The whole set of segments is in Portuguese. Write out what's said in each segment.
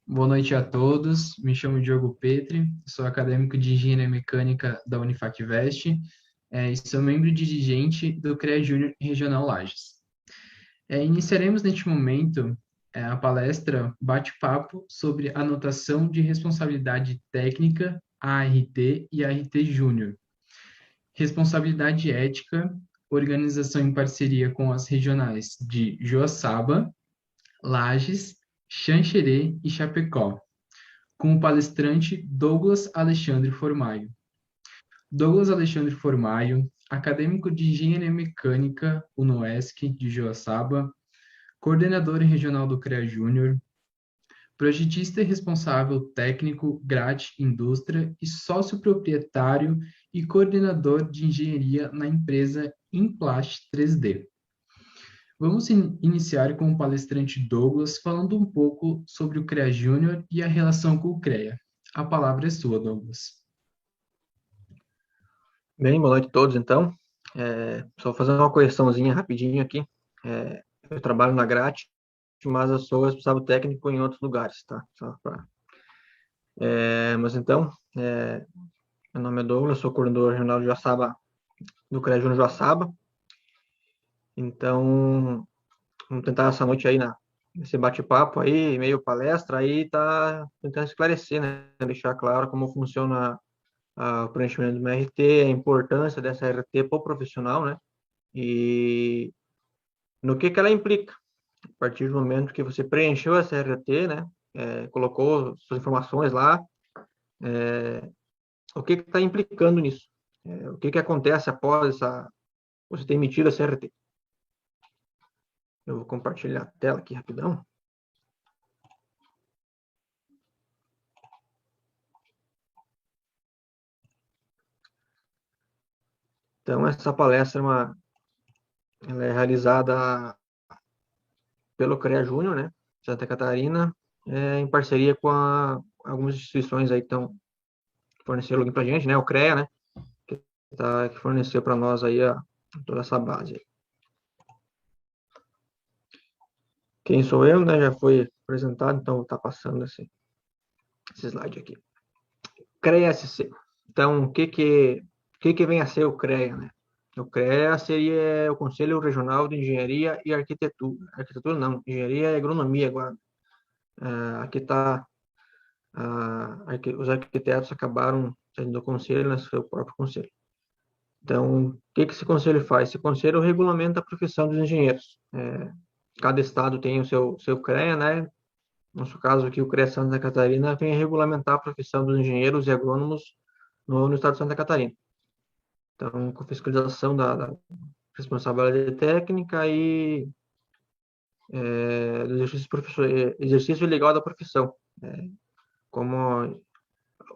Boa noite a todos. Me chamo Diogo Petri, sou acadêmico de Engenharia Mecânica da Unifacvest, e sou membro dirigente do CREA Júnior Regional Lages. Iniciaremos neste momento a palestra Bate-Papo sobre anotação de responsabilidade técnica, ART e ART Júnior, responsabilidade ética, organização em parceria com as regionais de Joaçaba, Lages, Xanxerê e Chapecó, com o palestrante Douglas Alexandre Formaio. Douglas Alexandre Formaio, acadêmico de Engenharia Mecânica, UNOESC, de Joaçaba, coordenador regional do CREA Júnior, projetista e responsável técnico GRAT Indústria e sócio proprietário e coordenador de engenharia na empresa Implast 3D. Vamos iniciar com o palestrante Douglas falando um pouco sobre o CREA Júnior e a relação com o CREA. A palavra é sua, Douglas. Bem, boa noite a todos, então. Só fazer uma correçãozinha rapidinho aqui. Eu trabalho na Grat, mas eu sou responsável técnico em outros lugares, tá? Mas então, meu nome é Douglas, sou coordenador regional de Joaçaba, do CREA Júnior Joaçaba. Então, vamos tentar essa noite aí nesse bate-papo aí, meio palestra, aí tá tentando esclarecer, né? Deixar claro como funciona o preenchimento de uma RT, a importância dessa RT para o profissional, né? E no que ela implica. A partir do momento que você preencheu essa RT, né, colocou suas informações lá, o que está implicando nisso? O que acontece após você ter emitido essa RT? Eu vou compartilhar a tela aqui rapidão. Então, essa palestra ela é realizada pelo CREA Júnior, né, Santa Catarina, em parceria com algumas instituições aí que estão fornecendo login para a gente, né, o CREA, né, que forneceu para nós aí toda essa base. Quem sou eu, né? Já foi apresentado, então vou estar passando esse slide aqui. CREA-SC. Então, o que vem a ser o CREA, né? O CREA seria o Conselho Regional de Engenharia e Arquitetura. Arquitetura não, Engenharia e Agronomia agora. Aqui está, os arquitetos acabaram saindo do conselho, né? Seu próprio conselho. Então, o que esse conselho faz? Esse conselho regulamenta a profissão dos engenheiros. Cada estado tem o seu CREA, né? No nosso caso aqui, o CREA Santa Catarina vem regulamentar a profissão dos engenheiros e agrônomos no estado de Santa Catarina. Então, com fiscalização da responsabilidade técnica e do exercício legal da profissão. Como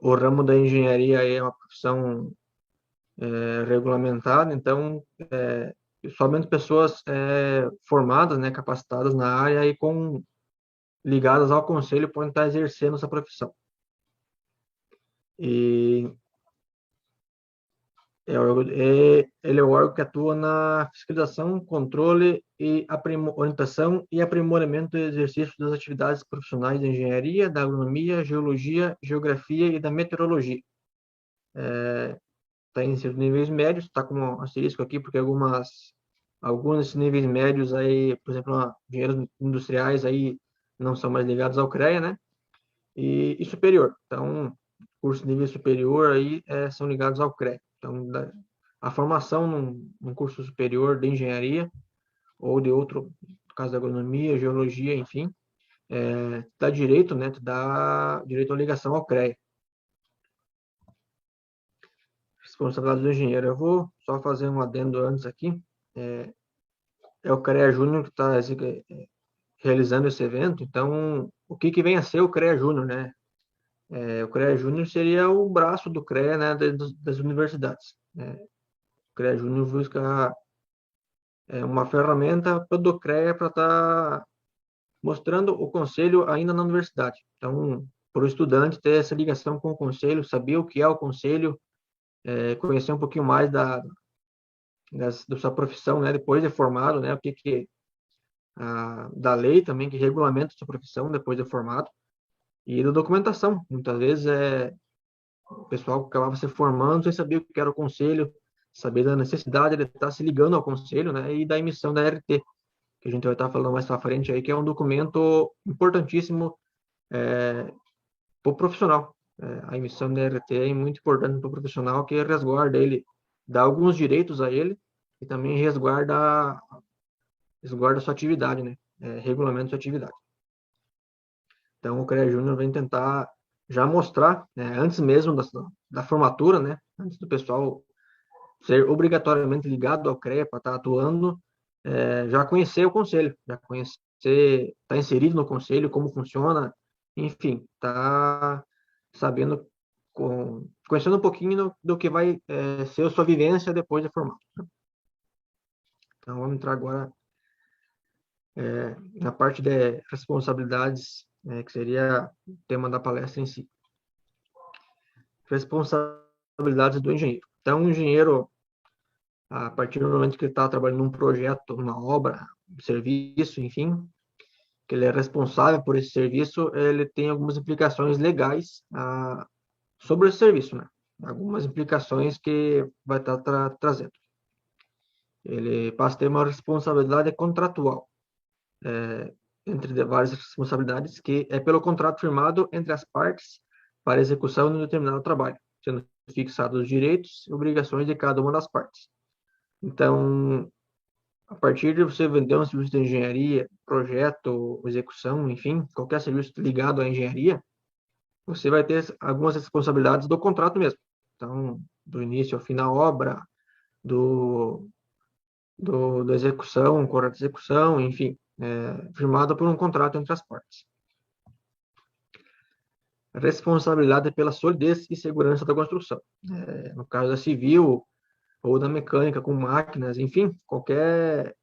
o ramo da engenharia é uma profissão regulamentada, então, somente pessoas formadas, né, capacitadas na área e ligadas ao conselho podem estar exercendo essa profissão. E ele é o órgão que atua na fiscalização, controle e orientação e aprimoramento do exercício das atividades profissionais da engenharia, da agronomia, geologia, geografia e da meteorologia. Está em seus níveis médios, está como asterisco aqui, porque alguns desses níveis médios aí, por exemplo, engenheiros industriais aí não são mais ligados ao CREA, né? E superior. Então, curso de nível superior aí são ligados ao CREA. Então, a formação num curso superior de engenharia ou de outro, no caso da agronomia, geologia, enfim, dá direito, né? Dá direito à ligação ao CREA. Responsabilidade do engenheiro. Eu vou só fazer um adendo antes aqui. É o CREA Júnior que está realizando esse evento. Então, o que vem a ser o CREA Júnior, né? O CREA Júnior seria o braço do CREA, né, das universidades. O CREA Júnior busca uma ferramenta do CREA para estar mostrando o conselho ainda na universidade. Então, para o estudante ter essa ligação com o conselho, saber o que é o conselho, conhecer um pouquinho mais da sua profissão, né, depois de formado, né, da lei também que regulamenta a sua profissão depois de formado. E da documentação. Muitas vezes o pessoal acabava se formando sem saber o que era o conselho, saber da necessidade de estar se ligando ao conselho, né? E da emissão da RT, que a gente vai estar falando mais para frente aí, que é um documento importantíssimo para o profissional. A emissão da RT é muito importante para o profissional, que resguarda ele, dá alguns direitos a ele e também resguarda a sua atividade, né? Regulamenta a sua atividade. Então, o CREA Júnior vem tentar já mostrar, né, antes mesmo da formatura, né, antes do pessoal ser obrigatoriamente ligado ao CREA para estar atuando, já conhecer o conselho, já conhecer, estar inserido no conselho, como funciona, enfim, tá sabendo, conhecendo um pouquinho do que vai ser a sua vivência depois de formado. Então, vamos entrar agora na parte de responsabilidades, que seria o tema da palestra em si. Responsabilidades do engenheiro. Então, o engenheiro, a partir do momento que ele está trabalhando num projeto, numa obra, um serviço, enfim, que ele é responsável por esse serviço, ele tem algumas implicações legais sobre esse serviço, né? Algumas implicações que vai estar trazendo. Ele passa a ter uma responsabilidade contratual, entre várias responsabilidades, que é pelo contrato firmado entre as partes para execução de um determinado trabalho, sendo fixados os direitos e obrigações de cada uma das partes. Então, a partir de você vender um serviço de engenharia, projeto, execução, enfim, qualquer serviço ligado à engenharia, você vai ter algumas responsabilidades do contrato mesmo. Então, do início ao fim da obra, da execução, correta execução, enfim, firmada por um contrato entre as partes. Responsabilidade pela solidez e segurança da construção. No caso da civil ou da mecânica com máquinas, enfim, qualquer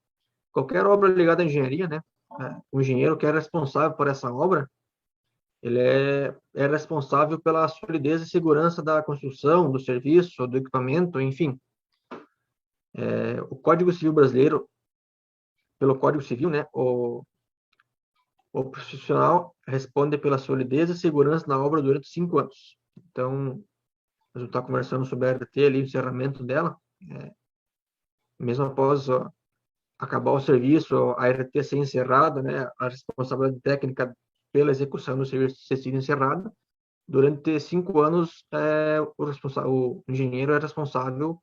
obra ligada à engenharia, né? O engenheiro que é responsável por essa obra, ele é responsável pela solidez e segurança da construção, do serviço, do equipamento, enfim. O Código Civil brasileiro, pelo Código Civil, né? O profissional responde pela solidez e segurança na obra durante 5 anos. Então, a gente está conversando sobre a RT ali, o encerramento dela, mesmo após acabar o serviço, a RT ser encerrada, né, a responsabilidade técnica pela execução do serviço ter sido encerrada, durante 5 anos, o engenheiro é responsável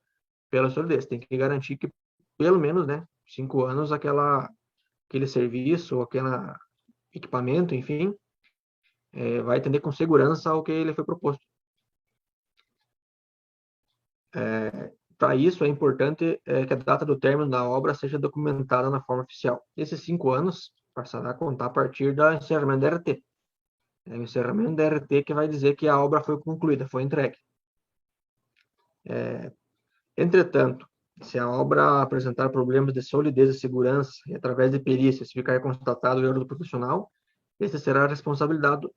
pela solidez. Tem que garantir que, pelo menos, né, 5 anos, aquele serviço, aquele equipamento, enfim, vai atender com segurança ao que ele foi proposto. Para isso, é importante que a data do término da obra seja documentada na forma oficial. Esses 5 anos passará a contar a partir do encerramento da RT. É o encerramento da RT que vai dizer que a obra foi concluída, foi entregue. Entretanto, se a obra apresentar problemas de solidez e segurança e através de perícias ficar constatado o erro do profissional, esse será responsabilizado,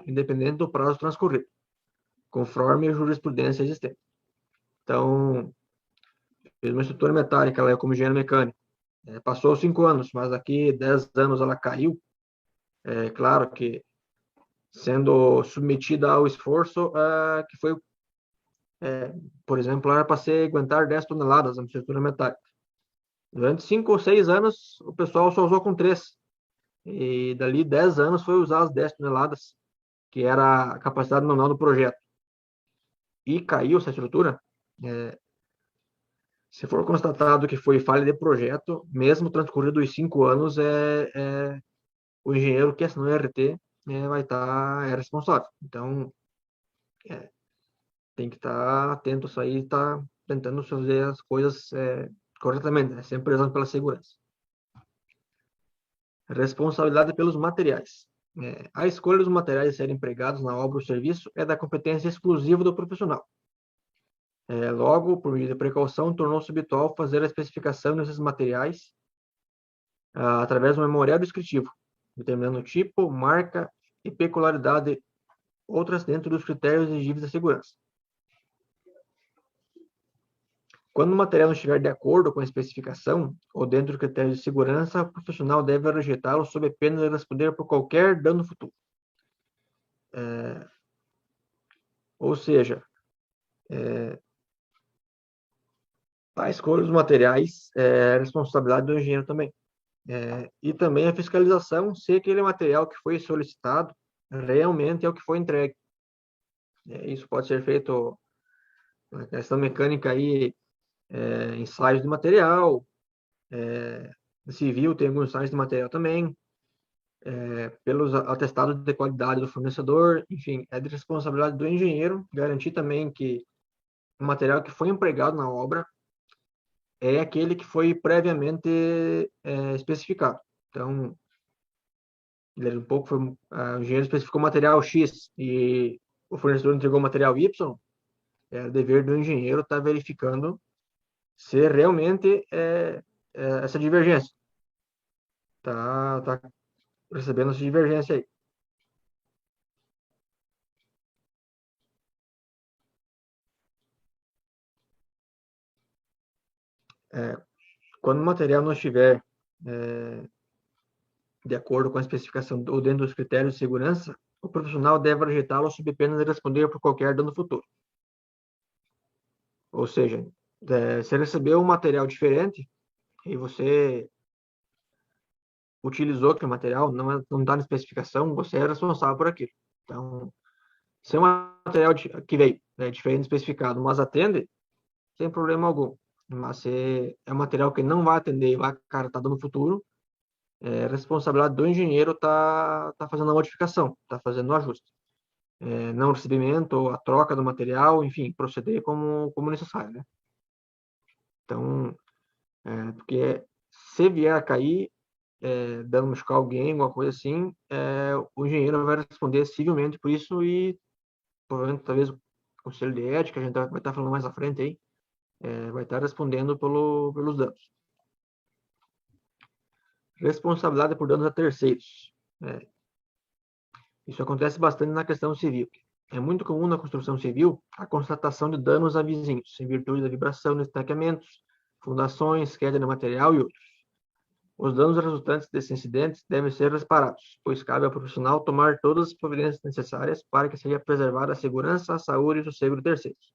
independente do prazo transcorrido, conforme a jurisprudência existente. Então, fez uma estrutura metálica, ela é como engenheiro mecânico. Passou 5 anos, mas daqui 10 anos ela caiu. É claro que sendo submetida ao esforço que foi, por exemplo, era para aguentar 10 toneladas na estrutura metálica. Durante 5 ou 6 anos, o pessoal só usou com 3. E dali 10 anos foi usar as 10 toneladas, que era a capacidade manual do projeto. E caiu essa estrutura, se for constatado que foi falha de projeto, mesmo transcorrido os 5 anos, o engenheiro que assinou o RT vai estar responsável. Então, tem que estar atento a isso aí, estar tentando fazer as coisas corretamente, né? Sempre prezando pela segurança. Responsabilidade pelos materiais. A escolha dos materiais a serem empregados na obra ou serviço é da competência exclusiva do profissional. Logo, por meio de precaução, tornou-se habitual fazer a especificação desses materiais através do memorial descritivo, determinando tipo, marca e peculiaridade, outras dentro dos critérios exigíveis da segurança. Quando o material não estiver de acordo com a especificação ou dentro dos critérios de segurança, o profissional deve rejeitá-lo sob pena de responder por qualquer dano futuro. Ou seja, a escolha dos materiais é responsabilidade do engenheiro também. E também a fiscalização se aquele material que foi solicitado realmente é o que foi entregue. Isso pode ser feito na questão mecânica aí, ensaios de material, civil tem alguns ensaios de material também, pelos atestados de qualidade do fornecedor, enfim, é de responsabilidade do engenheiro garantir também que o material que foi empregado na obra é aquele que foi previamente especificado. Então, o engenheiro especificou material X e o fornecedor entregou material Y, é dever do engenheiro estar verificando se realmente essa divergência. Tá recebendo essa divergência aí. Quando o material não estiver de acordo com a especificação ou dentro dos critérios de segurança, o profissional deve rejeitá-lo sob pena de responder por qualquer dano futuro. Ou seja, você recebeu um material diferente e você utilizou aquele material, não está na especificação, você é responsável por aquilo. Então, se é um material que veio diferente especificado, mas atende, sem problema algum. Mas se é um material que não vai atender e vai acarretar no futuro, é responsabilidade do engenheiro tá fazendo a modificação, tá fazendo o ajuste. Não recebimento ou a troca do material, enfim, proceder como necessário, né? Então, porque se vier a cair, dando machucar alguém, alguma coisa assim, o engenheiro vai responder civilmente por isso e provavelmente talvez o conselho de ética, a gente vai estar falando mais à frente aí, vai estar respondendo pelos danos. Responsabilidade por danos a terceiros. Isso acontece bastante na questão civil. É muito comum na construção civil a constatação de danos a vizinhos, em virtude da vibração de estaqueamentos, fundações, queda de material e outros. Os danos resultantes desses incidentes devem ser reparados, pois cabe ao profissional tomar todas as providências necessárias para que seja preservada a segurança, a saúde e o sossego de terceiros.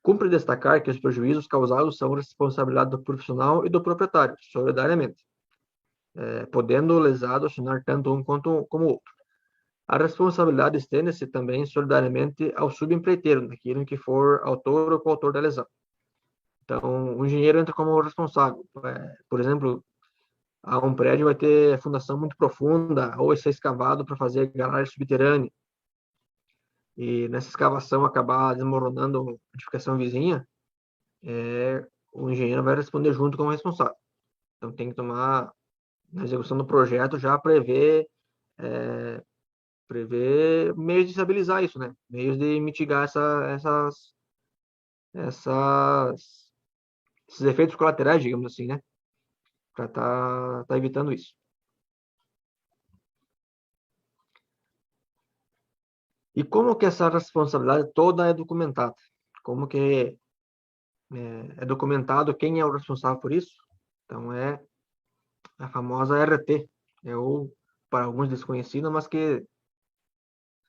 Cumpre destacar que os prejuízos causados são responsabilidade do profissional e do proprietário, solidariamente, podendo o lesado acionar tanto um como o outro. A responsabilidade estende-se também solidariamente ao subempreiteiro, naquilo em que for autor ou coautor da lesão. Então, o engenheiro entra como responsável. Por exemplo, um prédio vai ter fundação muito profunda ou vai ser escavado para fazer garagem subterrânea. E nessa escavação acabar desmoronando a edificação vizinha, o engenheiro vai responder junto com o responsável. Então, tem que tomar, na execução do projeto, já prever meios de estabilizar isso, né? Meios de mitigar esses efeitos colaterais, digamos assim, né? Para tá evitando isso. E como que essa responsabilidade toda é documentada? Como que é documentado quem é o responsável por isso? Então, é a famosa RT, ou para alguns desconhecida, mas que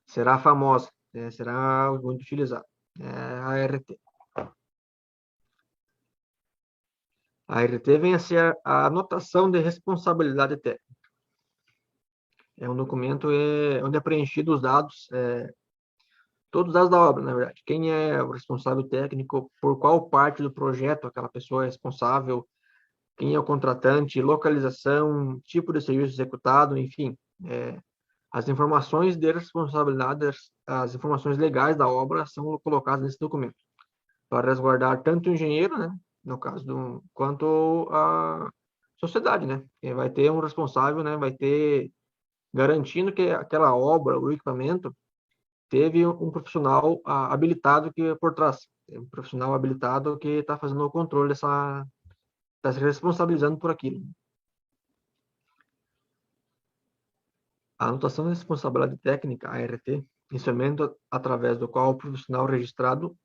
será famosa, será muito utilizada. É a RT. A RT vem a ser a anotação de responsabilidade técnica. É um documento onde é preenchido os dados, todos os dados da obra, na verdade. Quem é o responsável técnico, por qual parte do projeto aquela pessoa é responsável, quem é o contratante, localização, tipo de serviço executado, enfim. As informações de responsabilidade, as informações legais da obra são colocadas nesse documento, para resguardar tanto o engenheiro, né, no caso, quanto a sociedade, né? Quem vai ter um responsável, né, vai ter garantindo que aquela obra, o equipamento, teve um profissional habilitado que por trás, um profissional habilitado que está fazendo o controle está se responsabilizando por aquilo. A anotação de responsabilidade técnica, ART, instrumento através do qual o profissional registrado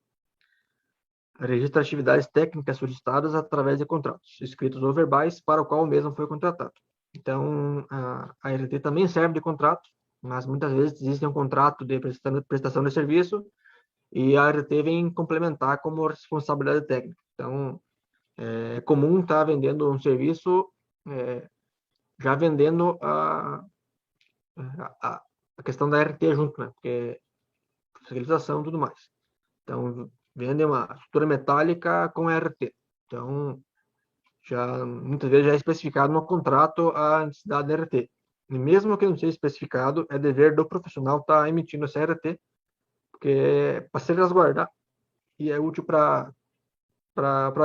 registra atividades técnicas solicitadas através de contratos, escritos ou verbais, para o qual o mesmo foi contratado. Então, a ART também serve de contrato, mas muitas vezes existe um contrato de prestação de serviço e a ART vem complementar como responsabilidade técnica. Então, é comum estar vendendo um serviço, já vendendo a, a questão da ART junto, né? Porque fiscalização e tudo mais. Então, vende uma estrutura metálica com ART. Então, muitas vezes já é especificado no contrato a necessidade da RT. E mesmo que não seja especificado, é dever do profissional estar emitindo essa RT, porque é para se resguardar e é útil para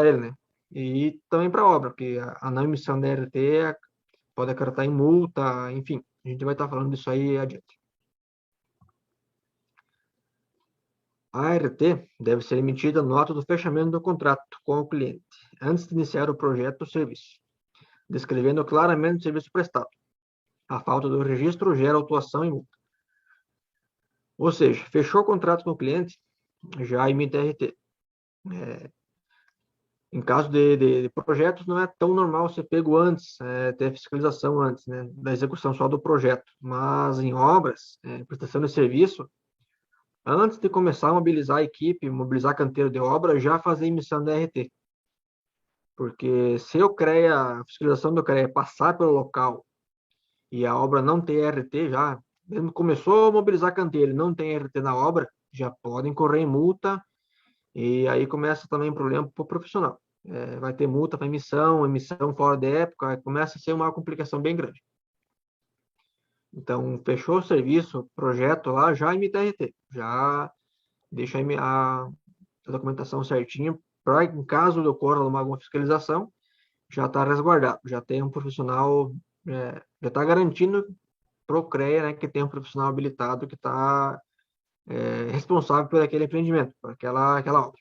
ele, né? E também para a obra, porque a não emissão da RT pode acarretar em multa, enfim, a gente vai estar falando disso aí adiante. A ART deve ser emitida no ato do fechamento do contrato com o cliente, antes de iniciar o projeto ou serviço, descrevendo claramente o serviço prestado. A falta do registro gera autuação e multa. Ou seja, fechou o contrato com o cliente, já emite RT. Em caso de projetos, não é tão normal ser pego antes, ter fiscalização antes, né, da execução só do projeto. Mas em obras, prestação de serviço, antes de começar a mobilizar a equipe, mobilizar canteiro de obra, já fazer emissão da RT. Porque se o CREA, a fiscalização do CREA passar pelo local e a obra não ter RT já, mesmo começou a mobilizar canteiro, não tem RT na obra, já podem correr em multa e aí começa também problema para o profissional. Vai ter multa para emissão fora de época, começa a ser uma complicação bem grande. Então, fechou o serviço, projeto lá, já emite RT, já deixa a documentação certinha, para em caso de ocorra alguma fiscalização, já está resguardado, já tem um profissional, já está garantindo para o CREA, né, que tem um profissional habilitado que está responsável por aquele empreendimento, por aquela obra.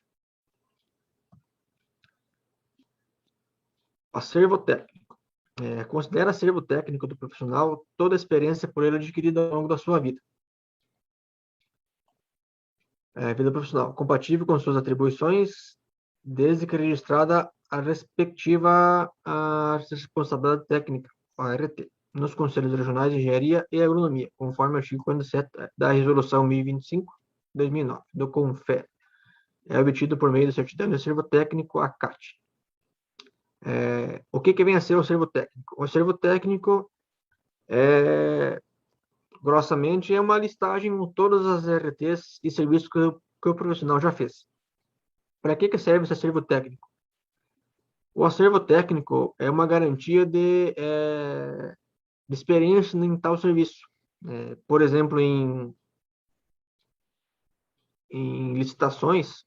Acervo técnico. Considera acervo técnico do profissional toda a experiência por ele adquirida ao longo da sua vida. Vida profissional. Compatível com suas atribuições, desde que registrada a respectiva responsabilidade técnica, a RT, nos Conselhos Regionais de Engenharia e Agronomia, conforme o artigo 47 da Resolução 1025/2009, do CONFER. É obtido por meio do certidão de acervo técnico, a CAT. O que vem a ser o acervo técnico? O acervo técnico, grossamente, é uma listagem com todas as RTs e serviços que o profissional já fez. Para que serve esse acervo técnico? O acervo técnico é uma garantia de experiência em tal serviço. Por exemplo, em licitações,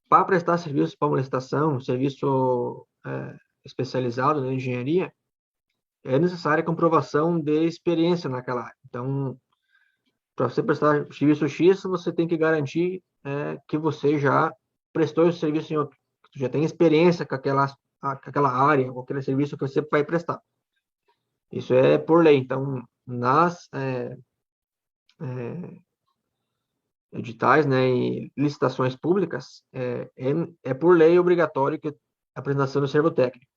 para prestar serviço para uma licitação, serviço especializado na engenharia, é necessária a comprovação de experiência naquela área. Então, para você prestar serviço X, você tem que garantir que você já prestou esse serviço em outro. Você já tem experiência com aquela área, com aquele serviço que você vai prestar. Isso é por lei. Então, nas editais, né, e licitações públicas, é por lei obrigatório que a apresentação do acervo técnico.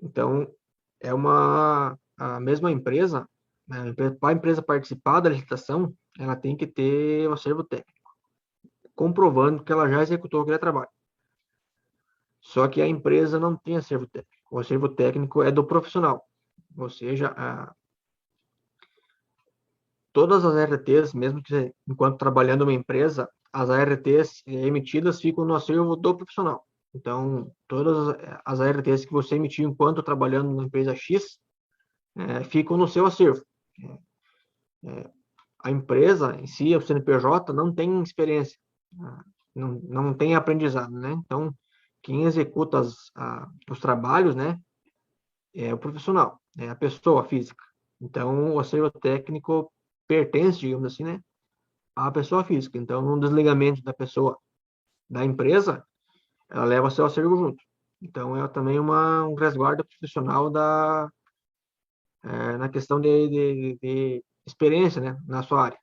Então, a mesma empresa, né, para a empresa participar da licitação, ela tem que ter o acervo técnico, comprovando que ela já executou aquele trabalho. Só que a empresa não tem acervo técnico. O acervo técnico é do profissional. Ou seja, todas as ARTs, mesmo que enquanto trabalhando uma empresa, as ARTs emitidas ficam no acervo do profissional. Então, todas as ARTs que você emitiu enquanto trabalhando na empresa X, ficam no seu acervo. A empresa em si, o CNPJ, não tem experiência, não tem aprendizado, né? Então, quem executa os trabalhos, né, é o profissional, é a pessoa física. Então, o acervo técnico pertence, digamos assim, né, à pessoa física. Então, no desligamento da pessoa da empresa, ela leva seu acervo junto. Então, é também um resguardo profissional na questão de experiência, né, na sua área.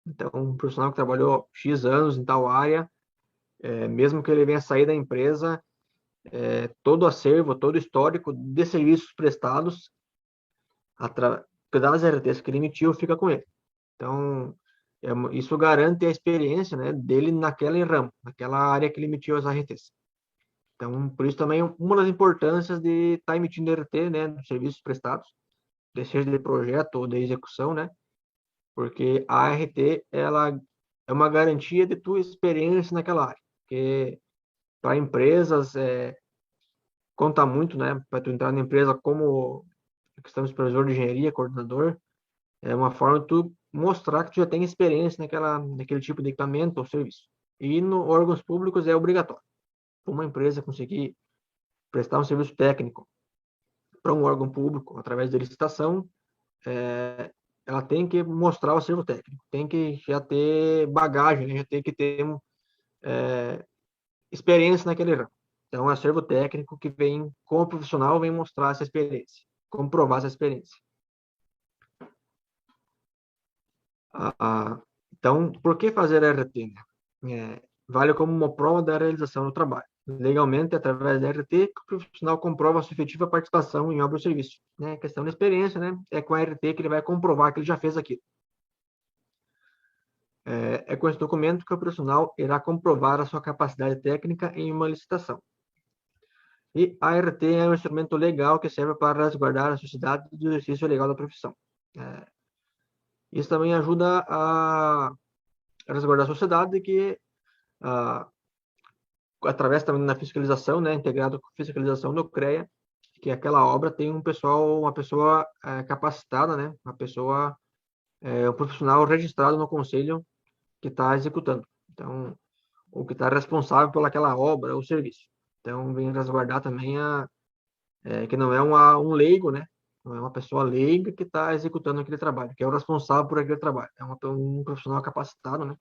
Então, um profissional que trabalhou X anos em tal área, mesmo que ele venha sair da empresa, todo o acervo, todo o histórico de serviços prestados das RTs que ele emitiu fica com ele. Então, isso garante a experiência, né, dele naquele ramo, naquela área que ele emitiu as RTs. Então, por isso também uma das importâncias de estar emitindo RT, né, dos serviços prestados, seja de projeto ou de execução, né, porque a RT, ela é uma garantia de tua experiência naquela área, porque para empresas, conta muito, né, para tu entrar na empresa como questão de supervisor de engenharia, coordenador, é uma forma de tu mostrar que tu já tem experiência naquele tipo de equipamento ou serviço. E no órgãos públicos é obrigatório. Uma empresa conseguir prestar um serviço técnico para um órgão público através de licitação, ela tem que mostrar o acervo técnico, tem que já ter bagagem, né? Já tem que ter experiência naquele ramo. Então, é um acervo técnico que vem, como profissional, vem mostrar essa experiência, comprovar essa experiência. Então, por que fazer RT, né? Vale como uma prova da realização do trabalho. Legalmente, através da RT, o profissional comprova a sua efetiva participação em obra ou serviço. Né? Questão da experiência, né? É com a RT que ele vai comprovar que ele já fez aquilo. É com esse documento que o profissional irá comprovar a sua capacidade técnica em uma licitação. E a RT é um instrumento legal que serve para resguardar a sociedade do exercício legal da profissão. Isso também ajuda a resguardar a sociedade que através também da fiscalização, né, integrado com a fiscalização do CREA, que aquela obra tem uma pessoa capacitada, né, um profissional registrado no conselho que está executando. Então, o que está responsável por aquela obra ou serviço. Então, vem resguardar também que não é um leigo, né, não é uma pessoa leiga que está executando aquele trabalho, que é o responsável por aquele trabalho. É um profissional capacitado, né,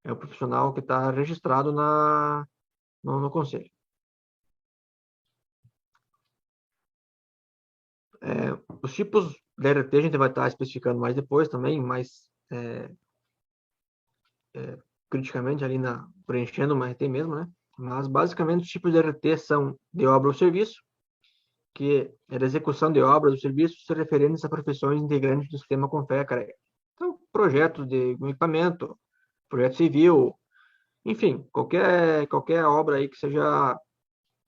é um profissional que está registrado no conselho. Os tipos de RT a gente vai estar especificando mais depois também, mais criticamente ali preenchendo uma RT mesmo, né? Mas basicamente os tipos de RT são de obra ou serviço, que é da execução de obras ou serviços referentes a profissões integrantes do sistema CONFEA-CREA. Então, projetos de um equipamento, projeto civil, enfim, qualquer obra aí que seja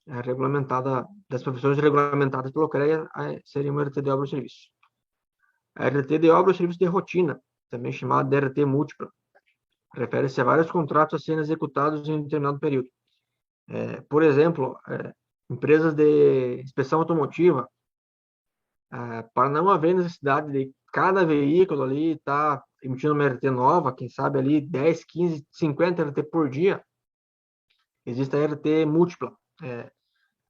regulamentada, das profissões regulamentadas pelo CREA, seria uma RT de obra ou serviço. A RT de obra ou serviço de rotina, também chamada de RT múltipla, refere-se a vários contratos a serem executados em um determinado período. Por exemplo, empresas de inspeção automotiva, para não haver necessidade de cada veículo ali estar emitindo uma RT nova, quem sabe ali 10, 15, 50 RT por dia, existe a RT múltipla.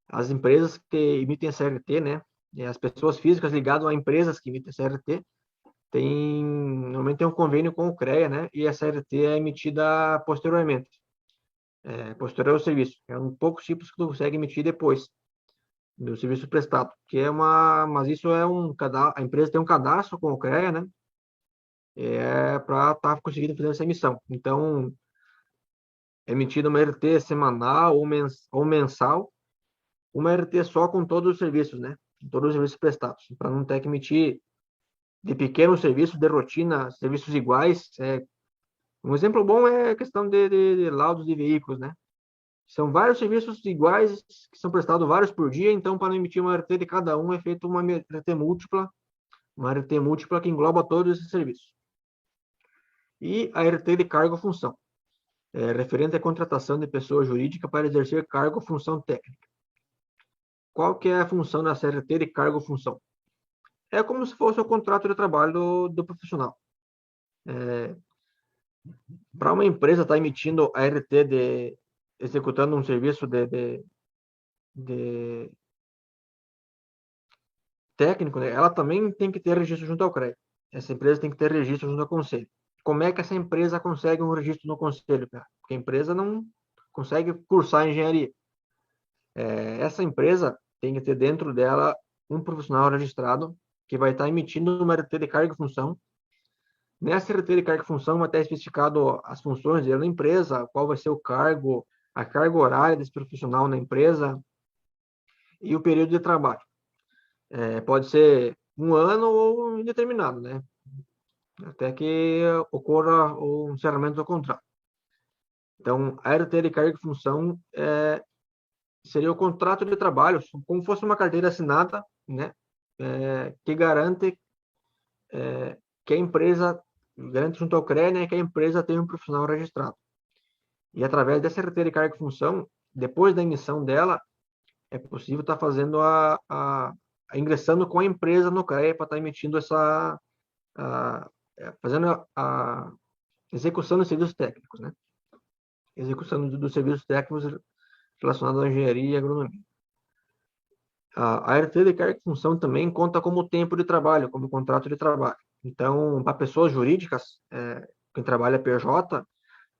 As empresas que emitem essa RT, né, e as pessoas físicas ligadas a empresas que emitem essa RT, normalmente tem um convênio com o CREA, né, e essa RT é emitida posteriormente, posterior ao serviço. É um poucos tipos que tu consegue emitir depois do serviço prestado, mas isso a empresa tem um cadastro com o CREA, né, para estar conseguindo fazer essa emissão. Então, é emitida uma RT semanal ou mensal, uma RT só com todos os serviços, né, todos os serviços prestados, para não ter que emitir de pequenos serviços de rotina, serviços iguais. Um exemplo bom é a questão de laudos de veículos, né? São vários serviços iguais que são prestados vários por dia, então para emitir uma RT de cada um é feita uma RT múltipla que engloba todos esses serviços. E a RT de cargo-função, referente à contratação de pessoa jurídica para exercer cargo ou função técnica. Qual que é a função da RT de cargo-função? É como se fosse o contrato de trabalho do profissional. Para uma empresa estar emitindo a RT executando um serviço de técnico, né, ela também tem que ter registro junto ao CREA. Essa empresa tem que ter registro junto ao conselho. Como é que essa empresa consegue um registro no conselho, cara? Porque a empresa não consegue cursar engenharia. Essa empresa tem que ter dentro dela um profissional registrado que vai estar emitindo uma RT de carga e função. Nessa RT de carga e função vai estar especificado as funções dele na empresa, qual vai ser o cargo, a carga horária desse profissional na empresa e o período de trabalho. Pode ser um ano ou indeterminado, né? Até que ocorra o encerramento do contrato. Então, a RT de carga e função seria o contrato de trabalho, como fosse uma carteira assinada, né? Que garante que a empresa, garante junto ao CREA, né, que a empresa tem um profissional registrado. E através dessa RT de carga e função, depois da emissão dela, é possível estar fazendo ingressando com a empresa no CREA para estar emitindo fazendo a execução dos serviços técnicos, né? Execução dos serviços técnicos relacionados à engenharia e agronomia. A RT de carga e função também conta como tempo de trabalho, como contrato de trabalho. Então, para pessoas jurídicas, quem trabalha PJ,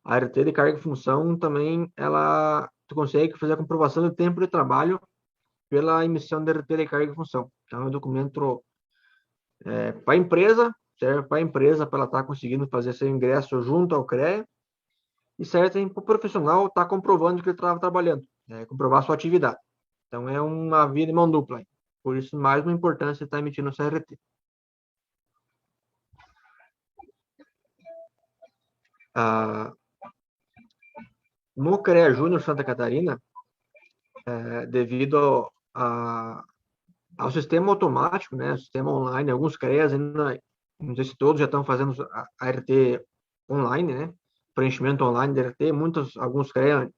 a RT de carga e função também, tu consegue fazer a comprovação do tempo de trabalho pela emissão da RT de carga e função. Então, é um documento para a empresa, serve para a empresa, para ela estar conseguindo fazer seu ingresso junto ao CREA, e serve para o profissional estar comprovando que ele estava trabalhando, comprovar sua atividade. Então, é uma via de mão dupla. Por isso, mais uma importância estar emitindo o CRT. No CREA Júnior Santa Catarina, devido ao sistema automático, né, sistema online, alguns CREAs ainda, não sei se todos já estão fazendo a RT online, né, preenchimento online da RT, alguns CREA,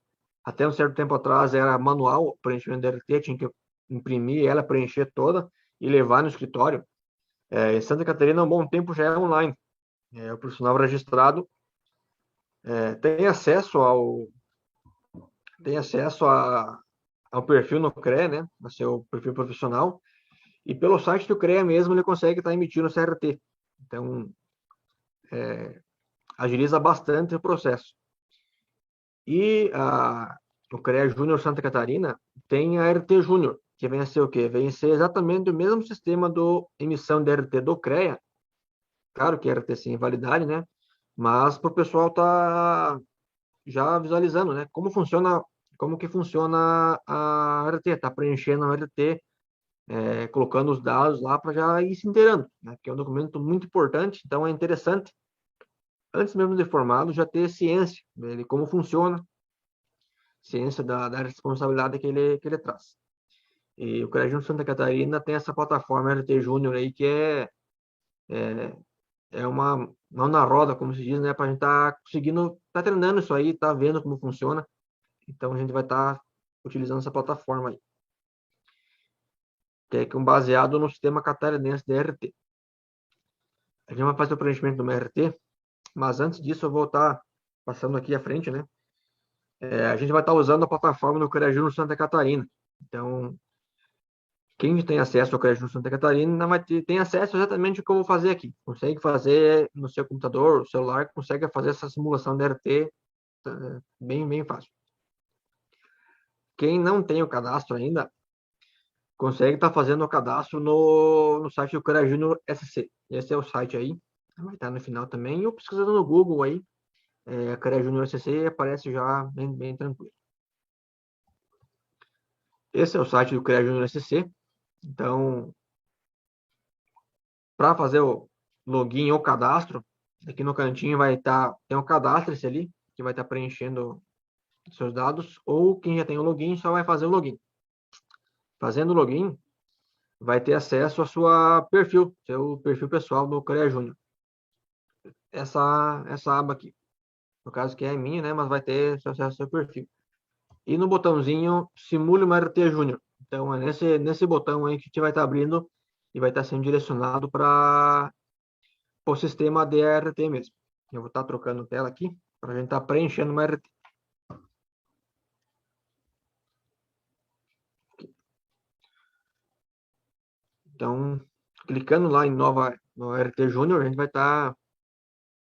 até um certo tempo atrás era manual o preenchimento da RT, tinha que imprimir ela, preencher toda e levar no escritório. Em Santa Catarina, há um bom tempo já é online. O profissional registrado tem acesso ao perfil no CREA, né, no seu perfil profissional, e pelo site do CREA mesmo ele consegue estar emitindo o CRT. Então, agiliza bastante o processo. E o CREA Júnior Santa Catarina tem a RT Júnior, que vem a ser o quê? Vem a ser exatamente o mesmo sistema do emissão de RT do CREA, claro que RT sem validade, né? Mas para o pessoal tá já visualizando, né? Como que funciona a RT, tá preenchendo a RT, colocando os dados lá para já ir se inteirando, né? Que é um documento muito importante, então é interessante, antes mesmo de formado, já ter ciência, né, de como funciona, ciência da responsabilidade que ele traz. E o CREA Santa Catarina tem essa plataforma RT Júnior aí, que é uma mão na roda, como se diz, né? Para a gente estar conseguindo, tá treinando isso aí, tá vendo como funciona. Então a gente vai estar utilizando essa plataforma aí, que é baseado no sistema catarinense de RT. A gente vai fazer o preenchimento do meu RT, mas antes disso eu vou estar passando aqui à frente, né? A gente vai estar usando a plataforma do CREA Júnior Santa Catarina. Então, quem tem acesso ao CREA Júnior Santa Catarina tem acesso exatamente ao que eu vou fazer aqui. Consegue fazer no seu computador, celular, consegue fazer essa simulação de RT bem, bem fácil. Quem não tem o cadastro ainda, consegue estar fazendo o cadastro no site do CREA Júnior SC. Esse é o site aí, vai estar no final também. Ou pesquisando no Google aí, CREA Júnior SC, aparece já bem, bem tranquilo. Esse é o site do CREA Júnior SC. Então, para fazer o login ou cadastro, aqui no cantinho tem um cadastro esse ali, que vai estar preenchendo seus dados, ou quem já tem o login só vai fazer o login. Fazendo o login, vai ter acesso ao seu perfil pessoal do CREA Júnior. Essa aba aqui. No caso que é minha, né? Mas vai ter acesso ao seu perfil. E no botãozinho Simule uma RT Júnior. Então é nesse botão aí que a gente vai estar abrindo e vai estar sendo direcionado para o sistema DRT mesmo. Eu vou estar trocando tela aqui para a gente estar preenchendo uma RT. Então, clicando lá em no RT Júnior, a gente vai estar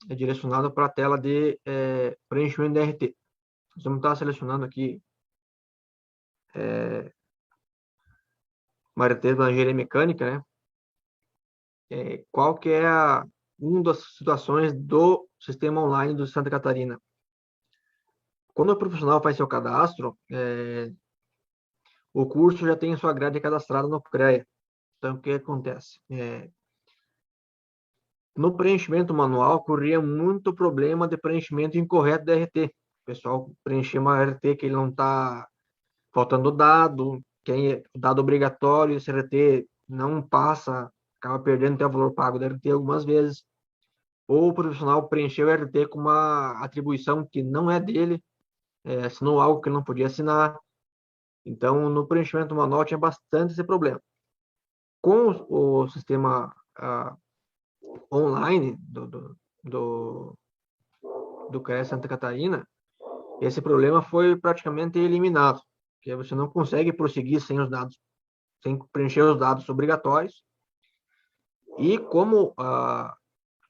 direcionado para a tela de preenchimento de RT. Nós vamos estar selecionando aqui uma RT da engenharia mecânica, né? Qual que é uma das situações do sistema online do Santa Catarina. Quando o profissional faz seu cadastro, o curso já tem sua grade cadastrada no CREA. Então, o que acontece? No preenchimento manual, ocorria muito problema de preenchimento incorreto da RT. O pessoal preenchia uma RT que ele não está faltando dado, que é dado obrigatório, esse RT não passa, acaba perdendo até o valor pago da RT algumas vezes. Ou o profissional preencheu o RT com uma atribuição que não é dele, assinou algo que não podia assinar. Então, no preenchimento manual tinha bastante esse problema. Com o sistema online do CREA Santa Catarina, esse problema foi praticamente eliminado, porque você não consegue prosseguir sem os dados, sem preencher os dados obrigatórios. E como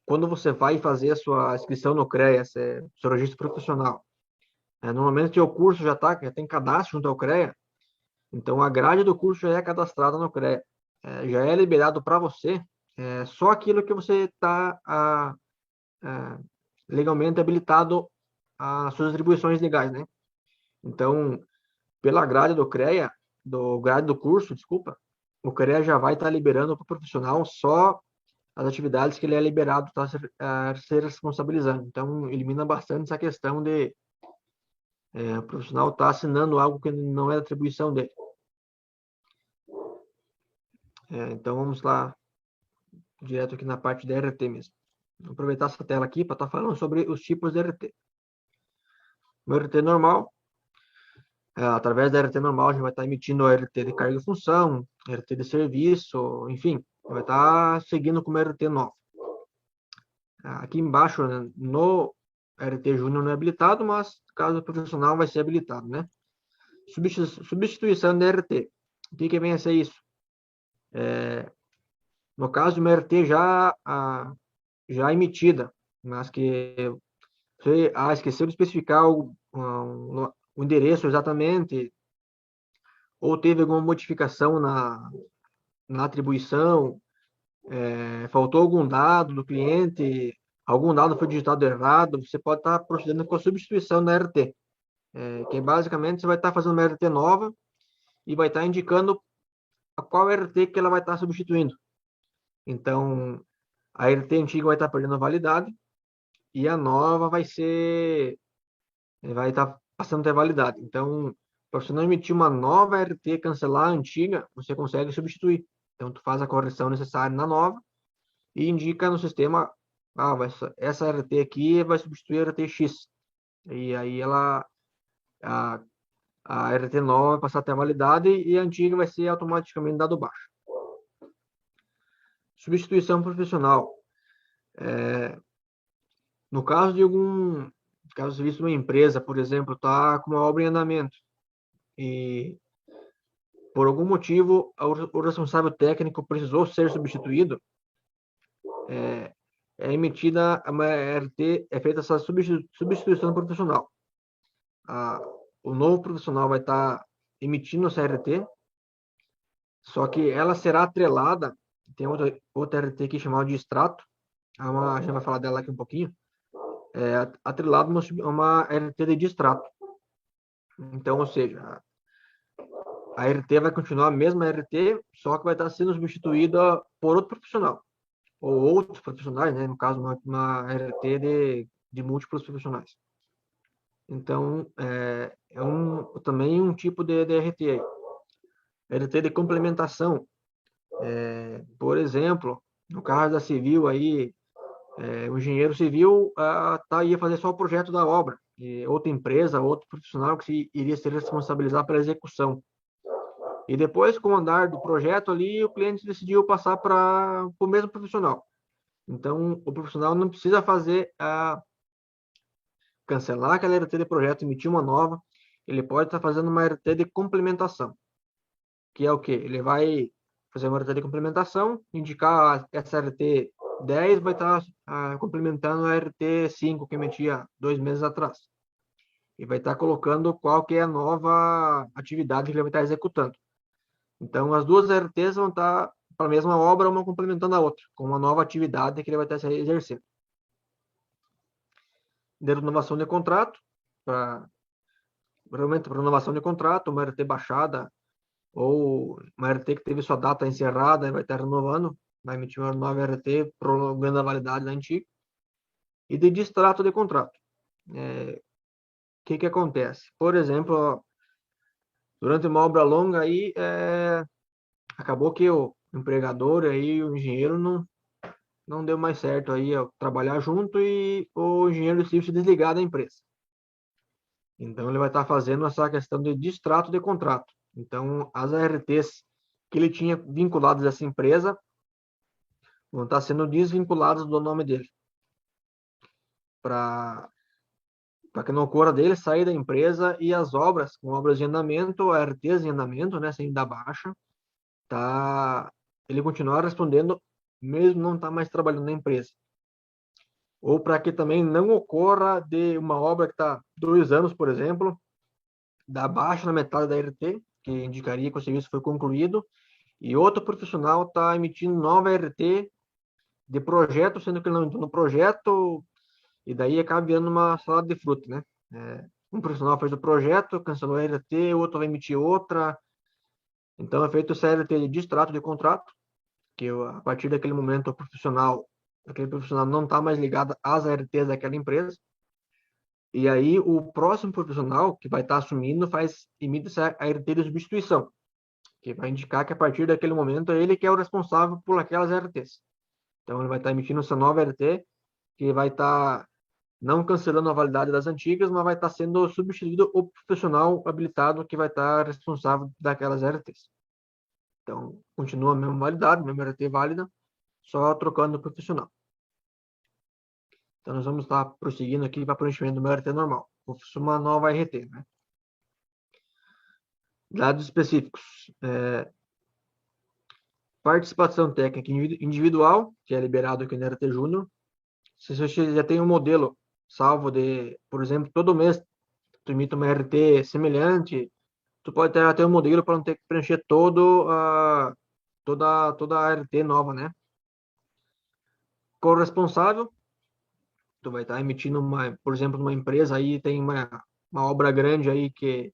quando você vai fazer a sua inscrição no CREA, seu registro profissional, normalmente o curso já tem cadastro junto ao CREA, então a grade do curso já é cadastrada no CREA, já é liberado para você só aquilo que você está legalmente habilitado às suas atribuições legais, né? Então, pela grade do CREA, grade do curso, desculpa, o CREA já vai estar liberando para o profissional só as atividades que ele é liberado a ser responsabilizando. Então, elimina bastante essa questão de o profissional estar assinando algo que não é atribuição dele. Então, vamos lá, direto aqui na parte da RT mesmo. Vou aproveitar essa tela aqui para estar falando sobre os tipos de RT. No RT normal, através da RT normal, a gente vai estar emitindo a RT de carga e função, RT de serviço, enfim, vai estar seguindo como RT nova. Aqui embaixo, né, no RT Júnior não é habilitado, mas caso profissional vai ser habilitado, né? Substituição da RT. O que vem a ser isso? No caso de uma RT já emitida, mas que você esqueceu de especificar o endereço exatamente, ou teve alguma modificação na atribuição, faltou algum dado do cliente, algum dado foi digitado errado, você pode estar procedendo com a substituição da RT, que basicamente você vai estar fazendo uma RT nova e vai estar indicando a qual RT que ela vai estar substituindo. Então, a RT antiga vai estar perdendo a validade e a nova vai estar passando a ter validade. Então, para você não emitir uma nova RT, cancelar a antiga, você consegue substituir. Então, tu faz a correção necessária na nova e indica no sistema, essa RT aqui vai substituir a RT X. E aí a, a RT nova vai passar a ter validade e a antiga vai ser automaticamente dado baixo. Substituição profissional. No caso caso você visto uma empresa, por exemplo, está com uma obra em andamento e por algum motivo o responsável técnico precisou ser substituído, é emitida uma RT, é feita essa substituição profissional. O novo profissional vai estar emitindo essa RT, só que ela será atrelada, tem outra RT aqui chamada de extrato, a gente vai falar dela aqui um pouquinho, atrelado a uma RT de extrato. Então, ou seja, a RT vai continuar a mesma RT, só que vai estar sendo substituída por outro profissional, ou outros profissionais, né? No caso, uma RT de múltiplos profissionais. Então, também um tipo de RT aí. RT de complementação. Por exemplo, no caso da civil aí, o engenheiro civil ia fazer só o projeto da obra, e outra empresa, outro profissional que iria se responsabilizar pela execução. E depois, com o andar do projeto ali, o cliente decidiu passar para o mesmo profissional. Então, o profissional não precisa cancelar aquela RT de projeto, emitir uma nova. Ele pode estar fazendo uma RT de complementação, que é o quê? Ele vai fazer uma RT de complementação, indicar essa RT 10 vai estar complementando a RT 5 que emitia 2 meses atrás. E vai estar colocando qual que é a nova atividade que ele vai estar executando. Então, as duas RTs vão estar para a mesma obra, uma complementando a outra, com uma nova atividade que ele vai estar exercendo. De renovação de contrato, realmente para renovação de contrato, uma RT baixada ou uma RT que teve sua data encerrada e vai estar renovando, vai emitir uma nova RT prolongando a validade da antiga, e de distrato de contrato. O que acontece? Por exemplo, durante uma obra longa aí, acabou que o empregador aí, o engenheiro não deu mais certo aí trabalhar junto e o engenheiro civil se desligar da empresa. Então ele vai estar fazendo essa questão de distrato de contrato. Então as ARTs que ele tinha vinculadas a essa empresa vão estar sendo desvinculadas do nome dele, para que não ocorra dele sair da empresa e as obras, com obras de andamento, ARTs em andamento, né, sem dar baixa, tá, ele continuar respondendo mesmo não estar mais trabalhando na empresa. Ou para que também não ocorra de uma obra que está 2 anos, por exemplo, dar baixa na metade da RT, que indicaria que o serviço foi concluído, e outro profissional está emitindo nova RT de projeto, sendo que ele não entrou no projeto, e daí acaba virando uma salada de fruta, né? Um profissional fez o projeto, cancelou a RT, o outro vai emitir outra. Então é feito essa RT de distrato de contrato, que a partir daquele momento aquele profissional não está mais ligado às ARTs daquela empresa. E aí o próximo profissional que vai estar assumindo emite essa ART de substituição, que vai indicar que a partir daquele momento é ele que é o responsável por aquelas ARTs. Então ele vai estar emitindo essa nova ART, que vai estar não cancelando a validade das antigas, mas vai estar sendo substituído o profissional habilitado que vai estar responsável daquelas ARTs. Então continua a mesma validade, a mesma ART válida, só trocando o profissional. Então nós vamos estar prosseguindo aqui para preenchimento do meu RT normal. Vou uma nova RT, né? Dados específicos. Participação técnica individual, que é liberado aqui no RT Júnior. Se você já tem um modelo salvo de, por exemplo, todo mês tu emite uma RT semelhante, tu pode ter até um modelo para não ter que preencher toda a RT nova, né? Corresponsável, tu vai estar emitindo por exemplo, numa empresa aí tem uma obra grande aí que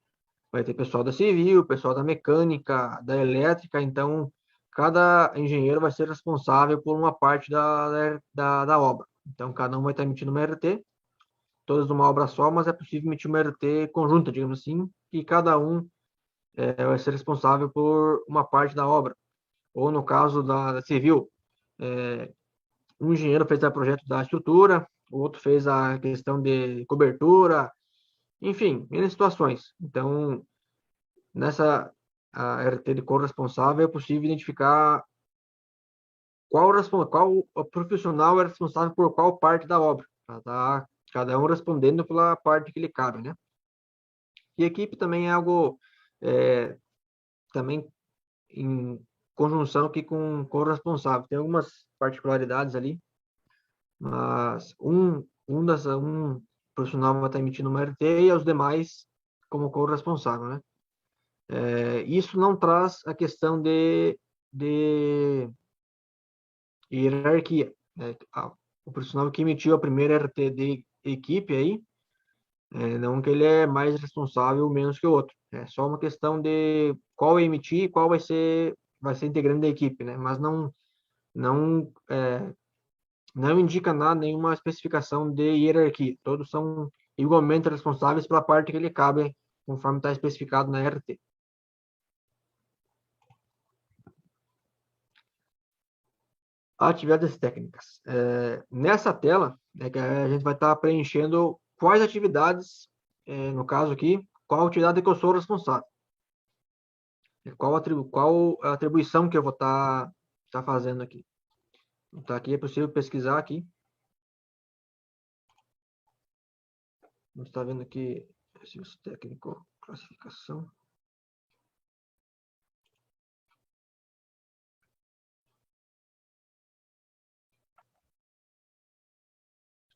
vai ter pessoal da civil, pessoal da mecânica, da elétrica, então cada engenheiro vai ser responsável por uma parte da obra. Então cada um vai estar emitindo uma RT, todas numa obra só, mas é possível emitir uma RT conjunta, digamos assim, e cada um vai ser responsável por uma parte da obra. Ou no caso da civil, um engenheiro fez o projeto da estrutura, o outro fez a questão de cobertura, enfim, N situações. Então, nessa RT de corresponsável, é possível identificar qual profissional é responsável por qual parte da obra. Tá? Cada um respondendo pela parte que lhe cabe, né? E equipe também é algo também em conjunção aqui com o corresponsável. Tem algumas particularidades ali, mas um profissional vai estar emitindo uma RT e os demais como corresponsável, né? Isso não traz a questão de hierarquia, né? O profissional que emitiu a primeira RT de equipe aí, não que ele é mais responsável ou menos que o outro. É só uma questão de qual emitir e qual vai ser integrante da equipe, né? Mas não, não indica nada, nenhuma especificação de hierarquia. Todos são igualmente responsáveis pela parte que lhe cabe, conforme está especificado na RT. Atividades técnicas. Nessa tela, que a gente vai estar preenchendo quais atividades, no caso aqui, qual atividade que eu sou responsável. Qual a atribuição que eu vou estar fazendo aqui. Então, aqui é possível pesquisar aqui. A gente está vendo aqui, serviço técnico, classificação.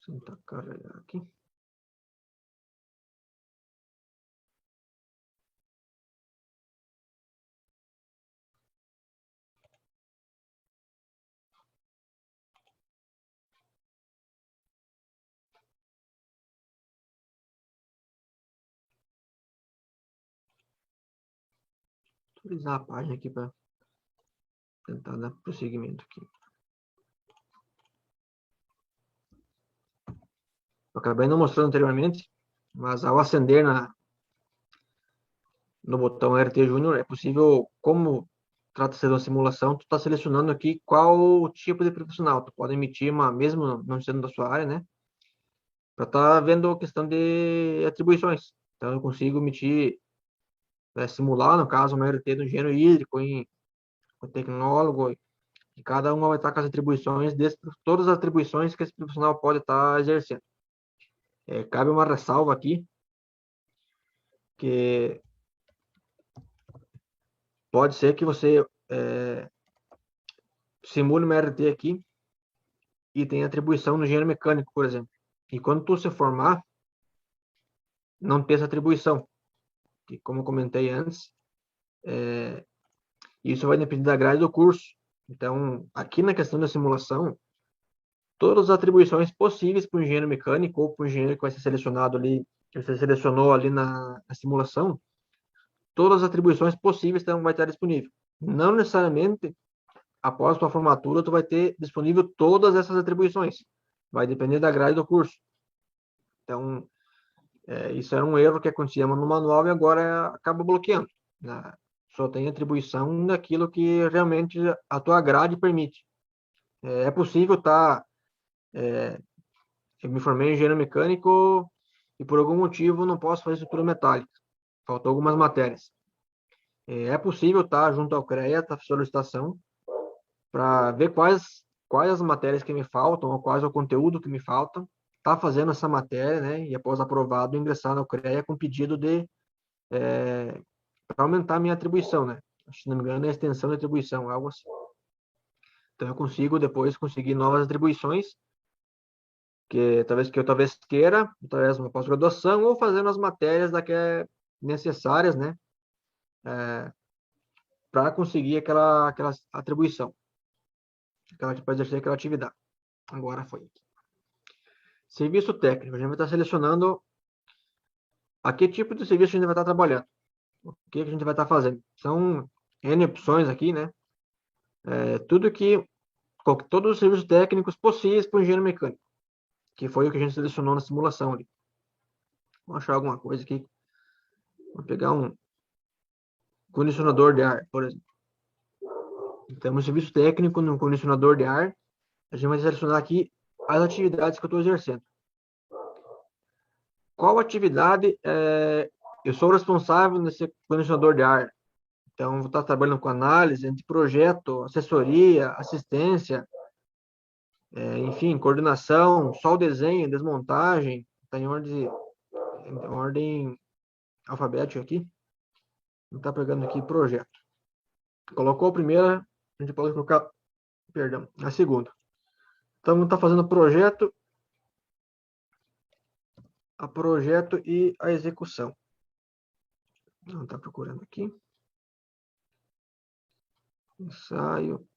Vou tentar carregar aqui. atualizar a página aqui para tentar dar prosseguimento aqui. Eu acabei não mostrando anteriormente, mas ao acender no botão RT Júnior, é possível, como trata-se de uma simulação, tu está selecionando aqui qual tipo de profissional. Tu pode emitir uma, mesmo não sendo da sua área, né? Para estar vendo a questão de atribuições. Então, eu consigo emitir, simular, no caso, uma RT do engenheiro hídrico, em o tecnólogo, e cada uma vai estar com as atribuições, todas as atribuições que esse profissional pode estar exercendo. Cabe uma ressalva aqui, que pode ser que você simule uma RT aqui e tenha atribuição no engenheiro mecânico, por exemplo. E quando tu se formar, não ter essa atribuição. Que, como eu comentei antes, isso vai depender da grade do curso. Então, aqui na questão da simulação, todas as atribuições possíveis para o engenheiro mecânico ou para o engenheiro que vai ser selecionado ali, que você selecionou ali na simulação, todas as atribuições possíveis vai estar disponível. Não necessariamente, após a sua formatura, tu vai ter disponível todas essas atribuições. Vai depender da grade do curso. Então, isso era um erro que acontecia no manual e agora acaba bloqueando, né? Só tem atribuição daquilo que realmente a tua grade permite. É possível eu me formei em engenheiro mecânico e por algum motivo não posso fazer estrutura metálica. Faltou algumas matérias. É possível estar junto ao CREA, a solicitação, para ver quais as matérias que me faltam, ou quais é o conteúdo que me falta, tá fazendo essa matéria, né? E após aprovado, ingressar no CREA com pedido para aumentar a minha atribuição, né? Se não me engano, é a extensão de atribuição, algo assim. Então, eu consigo depois conseguir novas atribuições, que eu talvez queira, através de uma pós-graduação, ou fazendo as matérias necessárias, né? Para conseguir aquela atribuição, para exercer aquela atividade. Agora foi. Serviço técnico. A gente vai estar selecionando a que tipo de serviço a gente vai estar trabalhando. O que a gente vai estar fazendo. São N opções aqui, né? Todos os serviços técnicos possíveis para o engenheiro mecânico, que foi o que a gente selecionou na simulação ali. Vamos achar alguma coisa aqui. Vou pegar um condicionador de ar, por exemplo. Então, no serviço técnico, no condicionador de ar, a gente vai selecionar aqui as atividades que eu estou exercendo. Qual atividade eu sou responsável nesse condicionador de ar? Então, vou estar trabalhando com análise de projeto, assessoria, assistência, enfim, coordenação, só o desenho, desmontagem, está em ordem alfabética aqui. Está pegando aqui projeto. Colocou a primeira, a gente pode colocar, perdão, a segunda. Então, está fazendo projeto e a execução. Não está procurando aqui. Ensaio.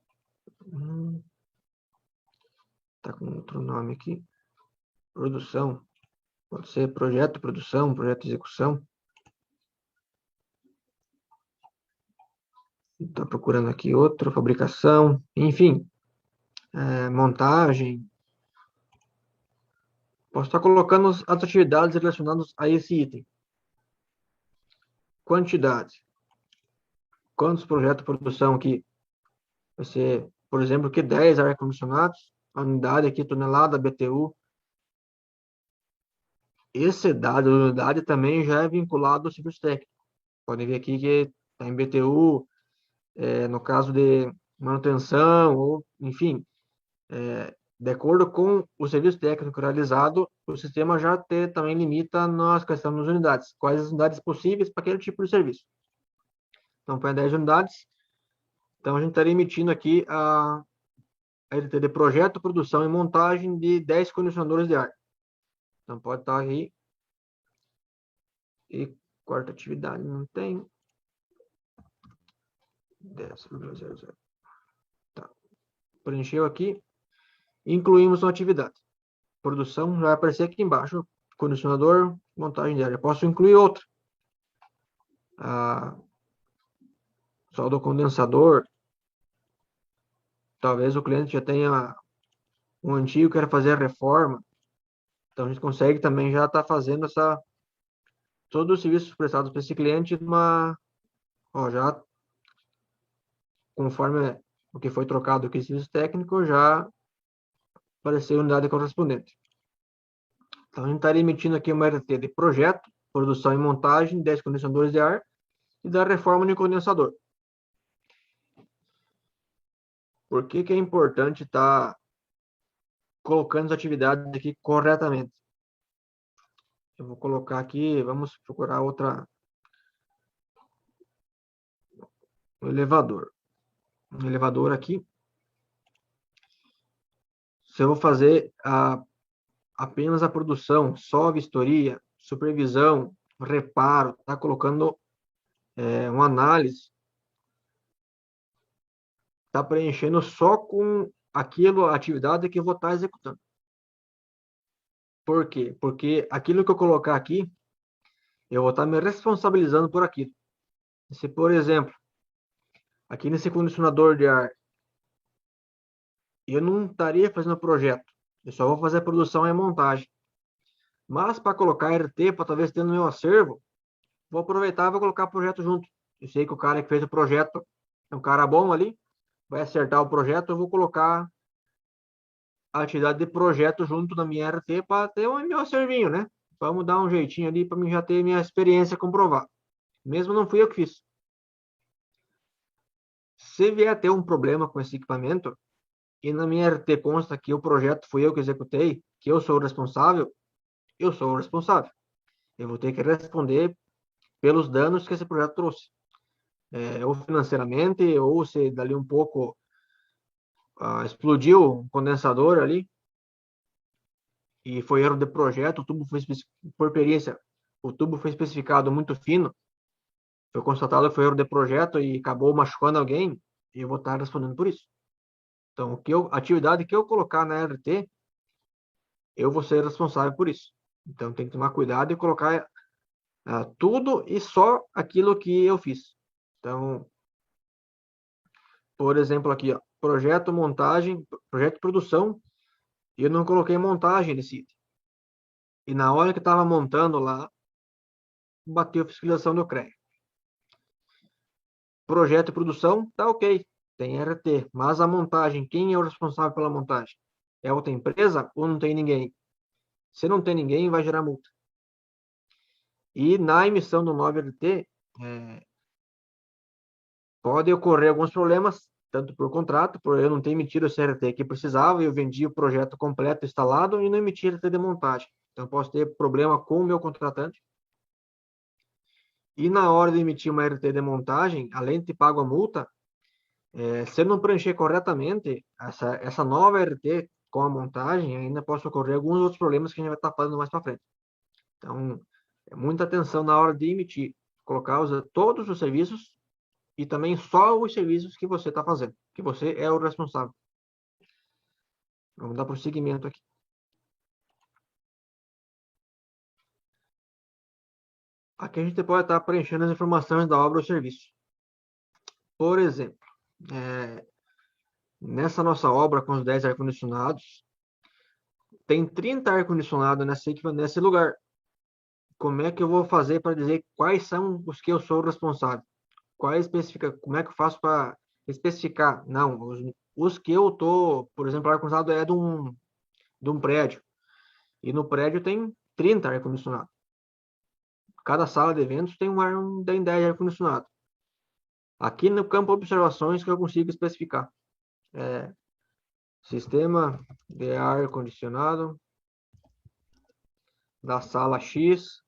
Está com outro nome aqui. Produção. Pode ser projeto, produção, projeto, execução. Está procurando aqui outro, fabricação, enfim, montagem. Posso estar colocando as atividades relacionadas a esse item. Quantidade. Quantos projetos de produção aqui? Vai ser, por exemplo, que 10 ar-condicionados. A unidade aqui, tonelada, BTU. Esse dado, a unidade, também já é vinculado ao serviço técnico. Podem ver aqui que está em BTU, no caso de manutenção, ou, enfim, de acordo com o serviço técnico realizado, o sistema já também limita na questão das unidades. Quais as unidades possíveis para aquele tipo de serviço. Então, põe 10 unidades. Então, a gente estaria emitindo aqui a LT de projeto, produção e montagem de 10 condicionadores de ar. Então, pode estar aí. E quarta atividade, não tem. 10,00. Tá. Preencheu aqui. Incluímos uma atividade. Produção já vai aparecer aqui embaixo. Condicionador, montagem de ar. Eu posso incluir outra. só do condensador, talvez o cliente já tenha um antigo que quer fazer a reforma. Então a gente consegue também já estar fazendo todos os serviços prestados para esse cliente já conforme o que foi trocado aqui, serviço técnico, já apareceu a unidade correspondente. Então a gente estaria emitindo aqui uma RT de projeto, produção e montagem, 10 condicionadores de ar e da reforma de condensador. Por que que é importante estar colocando as atividades aqui corretamente? Eu vou colocar aqui, vamos procurar um elevador. Um elevador aqui. Se eu vou fazer apenas a produção, só a vistoria, supervisão, reparo, tá colocando uma análise, tá preenchendo só com aquilo, a atividade que eu vou estar executando. Por quê? Porque aquilo que eu colocar aqui, eu vou estar me responsabilizando por aquilo. Se, por exemplo, aqui nesse condicionador de ar, eu não estaria fazendo o projeto, eu só vou fazer a produção e a montagem. Mas para colocar RT, para talvez ter no meu acervo, vou aproveitar e vou colocar o projeto junto. Eu sei que o cara que fez o projeto é um cara bom ali, vai acertar o projeto, eu vou colocar a atividade de projeto junto na minha RT para ter o meu acervinho, né? Vamos dar um jeitinho ali para mim já ter minha experiência comprovada. Mesmo não fui eu que fiz. Se vier a ter um problema com esse equipamento, e na minha RT consta que o projeto fui eu que executei, que eu sou o responsável, eu sou o responsável. Eu vou ter que responder pelos danos que esse projeto trouxe. Ou financeiramente, ou se dali um pouco explodiu um condensador ali, e foi erro de projeto, o tubo foi, por perícia, o tubo foi especificado muito fino, foi constatado que foi erro de projeto e acabou machucando alguém, e eu vou estar respondendo por isso. Então, a atividade que eu colocar na RT, eu vou ser responsável por isso. Então, tem que tomar cuidado e colocar tudo e só aquilo que eu fiz. Então, por exemplo, aqui, ó, projeto, montagem, projeto de produção, e eu não coloquei montagem nesse item. E na hora que estava montando lá, bateu a fiscalização do CREA. Projeto e produção, tá ok, tem RT, mas a montagem, quem é o responsável pela montagem? É outra empresa ou não tem ninguém? Se não tem ninguém, vai gerar multa. E na emissão do 9RT, pode ocorrer alguns problemas, tanto por contrato, por eu não ter emitido o CRT que precisava, e eu vendi o projeto completo instalado e não emiti RT de montagem. Então, posso ter problema com o meu contratante. E na hora de emitir uma RT de montagem, além de ter pago a multa, se eu não preencher corretamente essa nova RT com a montagem, ainda posso ocorrer alguns outros problemas que a gente vai estar falando mais para frente. Então, muita atenção na hora de emitir. Colocar todos os serviços e também só os serviços que você está fazendo, que você é o responsável. Vamos dar prosseguimento aqui. Aqui a gente pode estar preenchendo as informações da obra ou serviço. Por exemplo, nessa nossa obra com os 10 ar-condicionados, tem 30 ar-condicionados nesse lugar. Como é que eu vou fazer para dizer quais são os que eu sou o responsável? Como é que eu faço para especificar? Não, os que eu tô, por exemplo, o ar-condicionado é de um prédio. E no prédio tem 30 ar-condicionados. Cada sala de eventos tem 10 ar-condicionados. Aqui no campo de observações que eu consigo especificar. Sistema de ar-condicionado da sala X,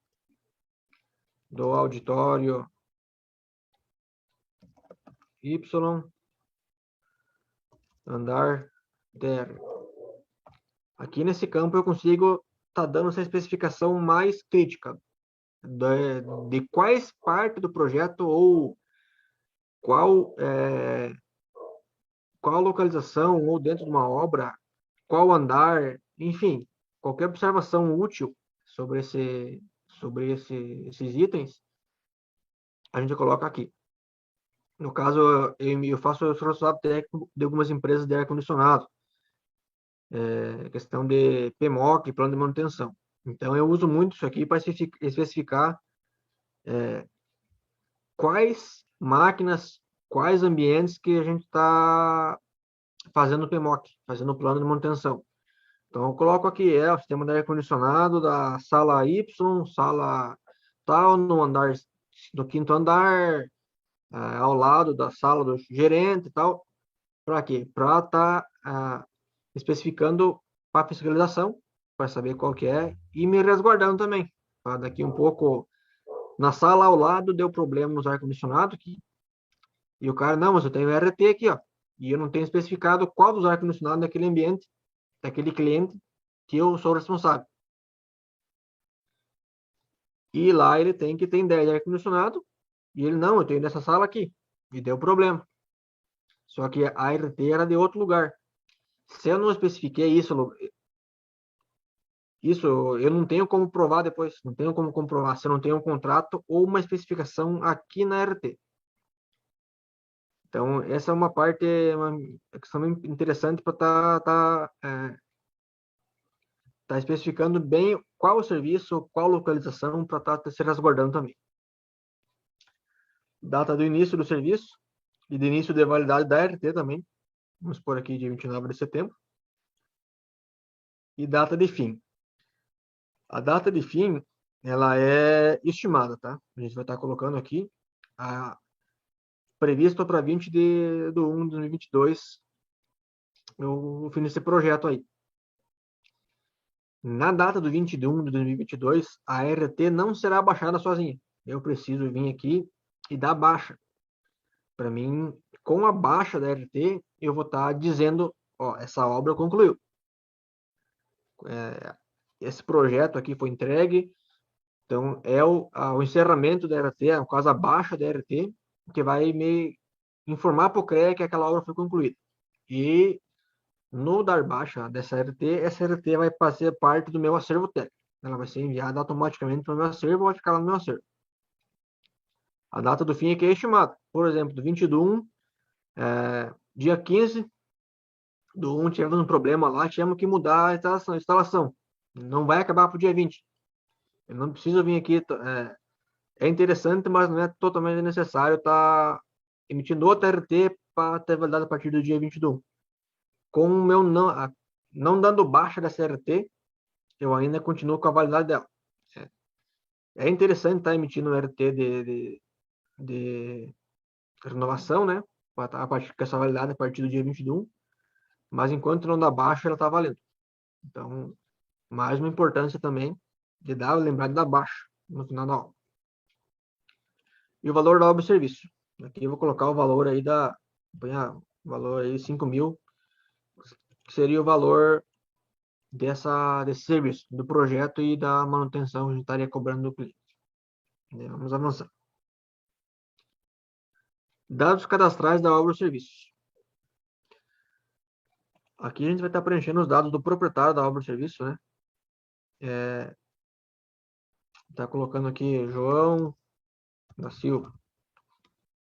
do auditório Y, andar DR. Aqui nesse campo eu consigo estar dando essa especificação mais crítica de quais partes do projeto ou qual localização ou dentro de uma obra, qual andar, enfim, qualquer observação útil sobre esses itens, a gente coloca aqui. No caso, eu sou responsável técnico de algumas empresas de ar-condicionado, questão de PMOC, plano de manutenção. Então, eu uso muito isso aqui para especificar quais máquinas, quais ambientes que a gente está fazendo PMOC, fazendo o plano de manutenção. Então, eu coloco aqui, o sistema de ar-condicionado da sala Y, sala tal, no andar, no quinto andar, ao lado da sala do gerente e tal. Para quê? Para estar especificando para fiscalização, para saber qual que é, e me resguardando também. Para daqui um pouco, na sala ao lado, deu problema nos ar-condicionado, e o cara, não, mas eu tenho RT aqui, ó, e eu não tenho especificado qual dos ar-condicionados daquele ambiente, daquele cliente, que eu sou responsável. E lá ele tem que ter ideia de ar-condicionado, e ele, não, eu tenho nessa sala aqui, e deu problema. Só que a RT era de outro lugar. Se eu não especifiquei isso eu não tenho como provar depois, não tenho como comprovar se eu não tenho um contrato ou uma especificação aqui na RT. Então, essa é uma parte, uma questão interessante para tá especificando bem qual o serviço, qual localização, para estar se resguardando também. Data do início do serviço e de início de validade da RT também. Vamos por aqui de 29 de setembro. E data de fim. A data de fim, ela é estimada, tá? A gente vai estar colocando aqui a previsto para 20 de 1 de 2022 o fim desse projeto aí. Na data do 20 de 1 de 2022, a RT não será baixada sozinha. Eu preciso vir aqui e dar baixa. Para mim, com a baixa da RT, eu vou estar dizendo, ó, essa obra concluiu. Esse projeto aqui foi entregue, então é o encerramento da RT, no caso a baixa da RT, que vai me informar para o CREA que aquela obra foi concluída. E no dar baixa dessa RT, essa RT vai fazer parte do meu acervo técnico. Ela vai ser enviada automaticamente para o meu acervo, vai ficar lá no meu acervo. A data do fim aqui é estimada. Por exemplo, do 20 do 1, dia 15 do 1, tivemos um problema lá, tivemos que mudar a instalação. Não vai acabar para o dia 20. Eu não preciso vir aqui. É interessante, mas não é totalmente necessário estar emitindo outra RT para ter validade a partir do dia 20 do 1. Com o meu não dando baixa dessa RT, eu ainda continuo com a validade dela. É interessante estar emitindo um RT de renovação, né? A partir com essa validade a partir do dia 20 de 1, mas enquanto não dá baixa, ela está valendo. Então, mais uma importância também de lembrar de dar baixa no final da aula. E o valor da obra e serviço. Aqui eu vou colocar o valor aí o valor aí 5 mil, que seria o valor desse serviço, do projeto e da manutenção que a gente estaria cobrando do cliente. Vamos avançar. Dados cadastrais da obra ou serviço. Aqui a gente vai estar preenchendo os dados do proprietário da obra ou serviço, né? Tá colocando aqui João da Silva.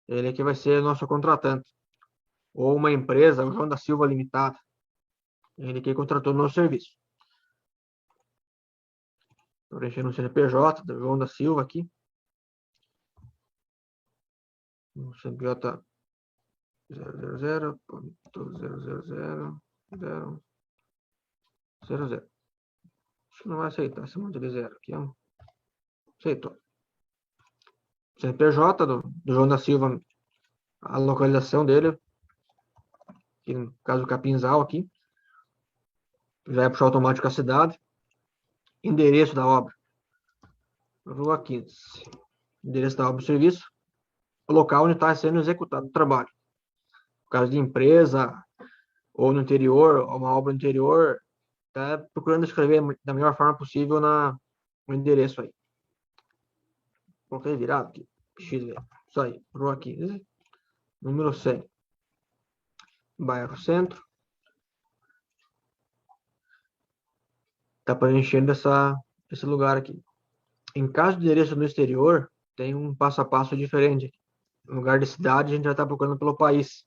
Ele aqui vai ser nosso contratante. Ou uma empresa, o João da Silva Limitada. Ele que contratou o nosso serviço. Estou preenchendo o CNPJ do João da Silva aqui. O CNPJ 000.000.000. Acho que não vai aceitar esse monte de zero aqui. Aceitou. CNPJ do João da Silva, a localização dele, aqui no caso Capinzal aqui. Já vai puxar automático a cidade. Endereço da obra. Rua 15. Endereço da obra do serviço. O local onde está sendo executado o trabalho. No caso de empresa, ou no interior, ou uma obra no interior, tá procurando escrever da melhor forma possível no endereço aí. Coloquei virado aqui. Isso aí. Rua 15. Número 100. Bairro Centro. Está preenchendo esse lugar aqui. Em caso de endereço no exterior, tem um passo a passo diferente. no lugar de cidade, a gente vai estar procurando pelo país.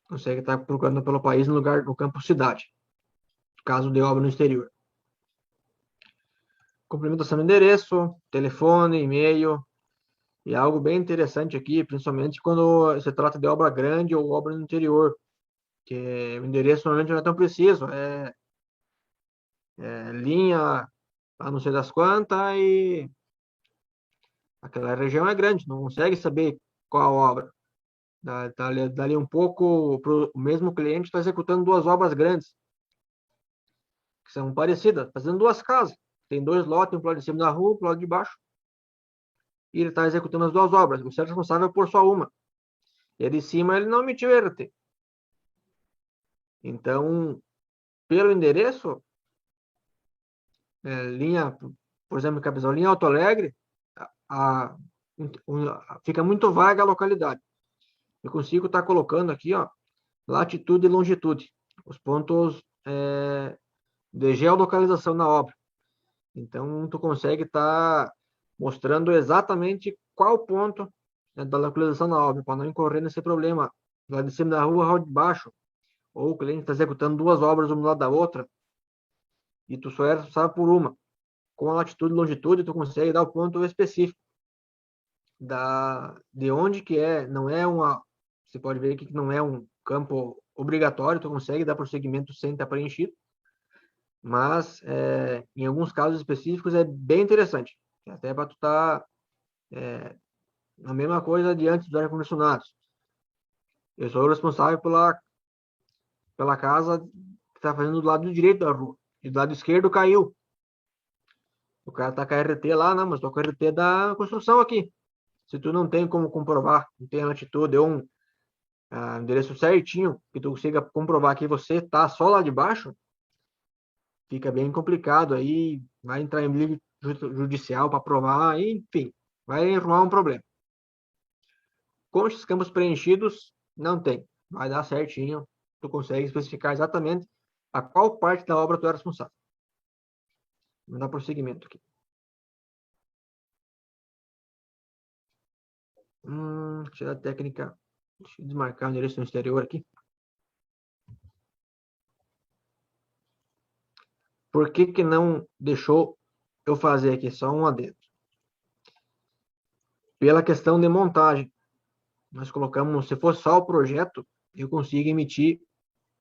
Consegue estar procurando pelo país no lugar no campo cidade, caso de obra no exterior. Complementação do endereço, telefone, e-mail, e algo bem interessante aqui, principalmente quando se trata de obra grande ou obra no interior, que o endereço normalmente não é tão preciso, linha a não ser das quantas e aquela região é grande, não consegue saber qual a obra. Dali um pouco, o mesmo cliente está executando duas obras grandes, que são parecidas, fazendo duas casas. Tem dois lotes, um pro lado de cima da rua, pro lado de baixo, e ele está executando as duas obras. Você é responsável por só uma. E a de cima ele não emitiu RT. Então, pelo endereço, linha, por exemplo, Capizal, linha Alto Alegre, a, fica muito vaga a localidade. Eu consigo estar colocando aqui, ó, latitude e longitude, os pontos de geolocalização na obra. Então, tu consegue estar mostrando exatamente qual ponto, né, da localização na obra, para não incorrer nesse problema. Lá de cima da rua, de baixo, ou o cliente está executando duas obras uma do lado da outra, e tu só é responsável por uma. Com a latitude e longitude, tu consegue dar o ponto específico de onde que é, não é uma, você pode ver aqui que não é um campo obrigatório, tu consegue dar prosseguimento sem estar preenchido, mas em alguns casos específicos é bem interessante, até para tu estar a mesma coisa diante dos ar-condicionados. Eu sou o responsável pela casa que está fazendo do lado direito da rua, e do lado esquerdo caiu. O cara tá com a RT lá, não, mas tô com a RT da construção aqui. Se tu não tem como comprovar, não tem a latitude ou um endereço certinho, que tu consiga comprovar que você tá só lá de baixo, fica bem complicado. Aí vai entrar em briga judicial para provar, enfim, vai arrumar um problema. Com esses campos preenchidos, não tem. Vai dar certinho, tu consegue especificar exatamente a qual parte da obra tu é responsável. Vamos dar prosseguimento aqui. Deixa eu dar a técnica. Deixa eu desmarcar o endereço no exterior aqui. Por que que não deixou eu fazer aqui só um adendo? Pela questão de montagem. Nós colocamos, se for só o projeto, eu consigo emitir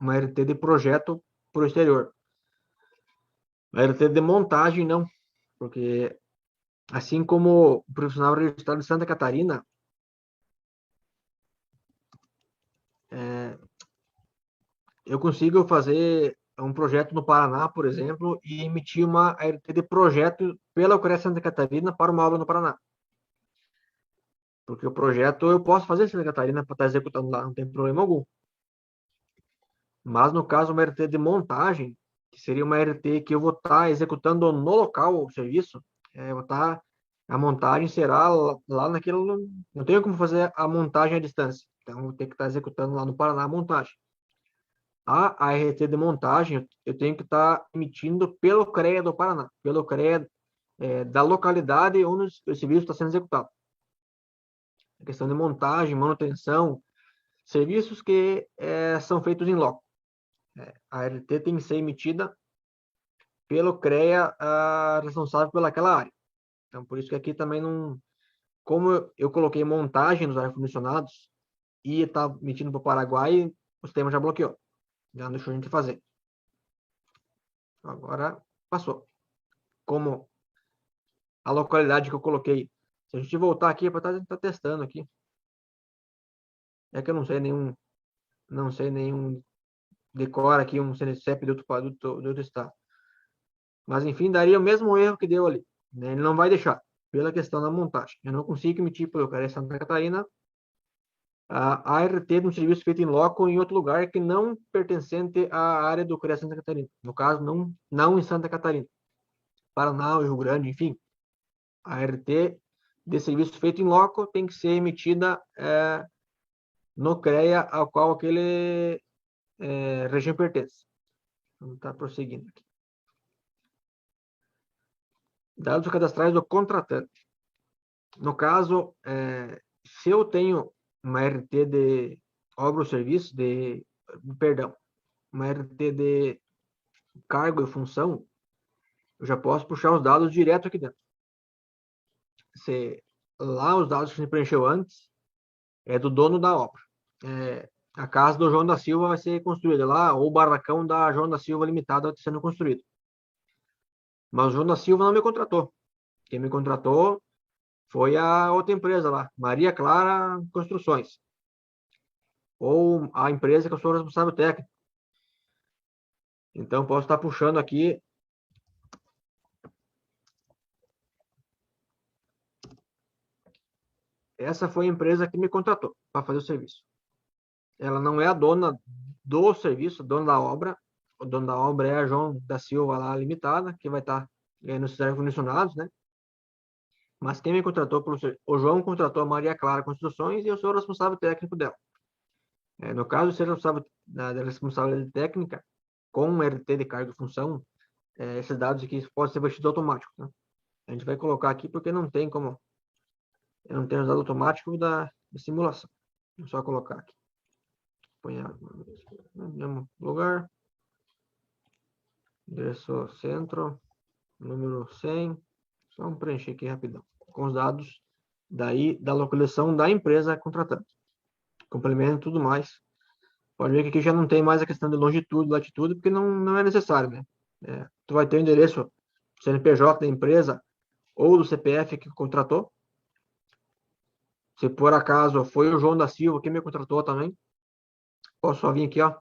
uma RT de projeto para o exterior. A RT de montagem, não. Porque, assim como o profissional registrado de Santa Catarina, eu consigo fazer um projeto no Paraná, por exemplo, e emitir uma RT de projeto pela UCREA Santa Catarina para uma obra no Paraná. Porque o projeto eu posso fazer em Santa Catarina para estar executando lá, não tem problema algum. Mas no caso, uma RT de montagem, que seria uma RT que eu vou estar executando no local o serviço, vou estar, a montagem será lá naquele. Não tenho como fazer a montagem à distância. Então, vou ter que estar executando lá no Paraná a montagem. A RT de montagem, eu tenho que estar emitindo pelo CREA do Paraná, pelo CREA da localidade onde o serviço está sendo executado. A questão de montagem, manutenção, serviços que são feitos em loco. A RT tem que ser emitida pelo CREA responsável pelaquela área. Então, por isso que aqui também não. Como eu coloquei montagem nos ar-condicionados e está emitindo para o Paraguai, o sistema já bloqueou. Já não deixou a gente fazer. Agora passou. Como a localidade que eu coloquei. Se a gente voltar aqui, para estar testando aqui. É que eu não sei nenhum decora aqui um CNCP de outro estado. Mas enfim, daria o mesmo erro que deu ali. Né? Ele não vai deixar, pela questão da montagem. Eu não consigo emitir pelo CREA Santa Catarina a ART de um serviço feito em loco em outro lugar que não pertencente à área do CREA Santa Catarina. No caso, não em Santa Catarina. Paraná, Rio Grande, enfim. A ART de serviço feito em loco tem que ser emitida no CREA ao qual aquele região pertence. Vamos estar prosseguindo aqui. Dados cadastrais do contratante. No caso, se eu tenho uma RT de obra ou serviço, perdão, uma RT de cargo e função, eu já posso puxar os dados direto aqui dentro. Lá os dados que a gente preencheu antes é do dono da obra. A casa do João da Silva vai ser construída lá, ou o barracão da João da Silva Limitada está sendo construído. Mas o João da Silva não me contratou. Quem me contratou foi a outra empresa lá, Maria Clara Construções. Ou a empresa que eu sou responsável técnico. Então, posso estar puxando aqui. Essa foi a empresa que me contratou para fazer o serviço. Ela não é a dona do serviço, dona da obra. O dono da obra é a João da Silva lá Limitada, que vai estar nos ar-condicionados, né? Mas quem me contratou, o João contratou a Maria Clara Construções e eu sou o responsável técnico dela. No caso de ser responsável da responsabilidade técnica, com um RT de cargo e função, esses dados aqui podem ser batidos automático. Né? A gente vai colocar aqui porque não tem como. Eu não tenho os dados automáticos da simulação. É só colocar aqui. Põe no mesmo lugar. Endereço centro. Número 100. Só vamos preencher aqui rapidão. Com os dados daí da localização da empresa contratante. Complemento e tudo mais. Pode ver que aqui já não tem mais a questão de longitude, latitude, porque não é necessário, né? Tu vai ter o endereço CNPJ da empresa ou do CPF que contratou. Se por acaso foi o João da Silva que me contratou também, posso só vir aqui, ó,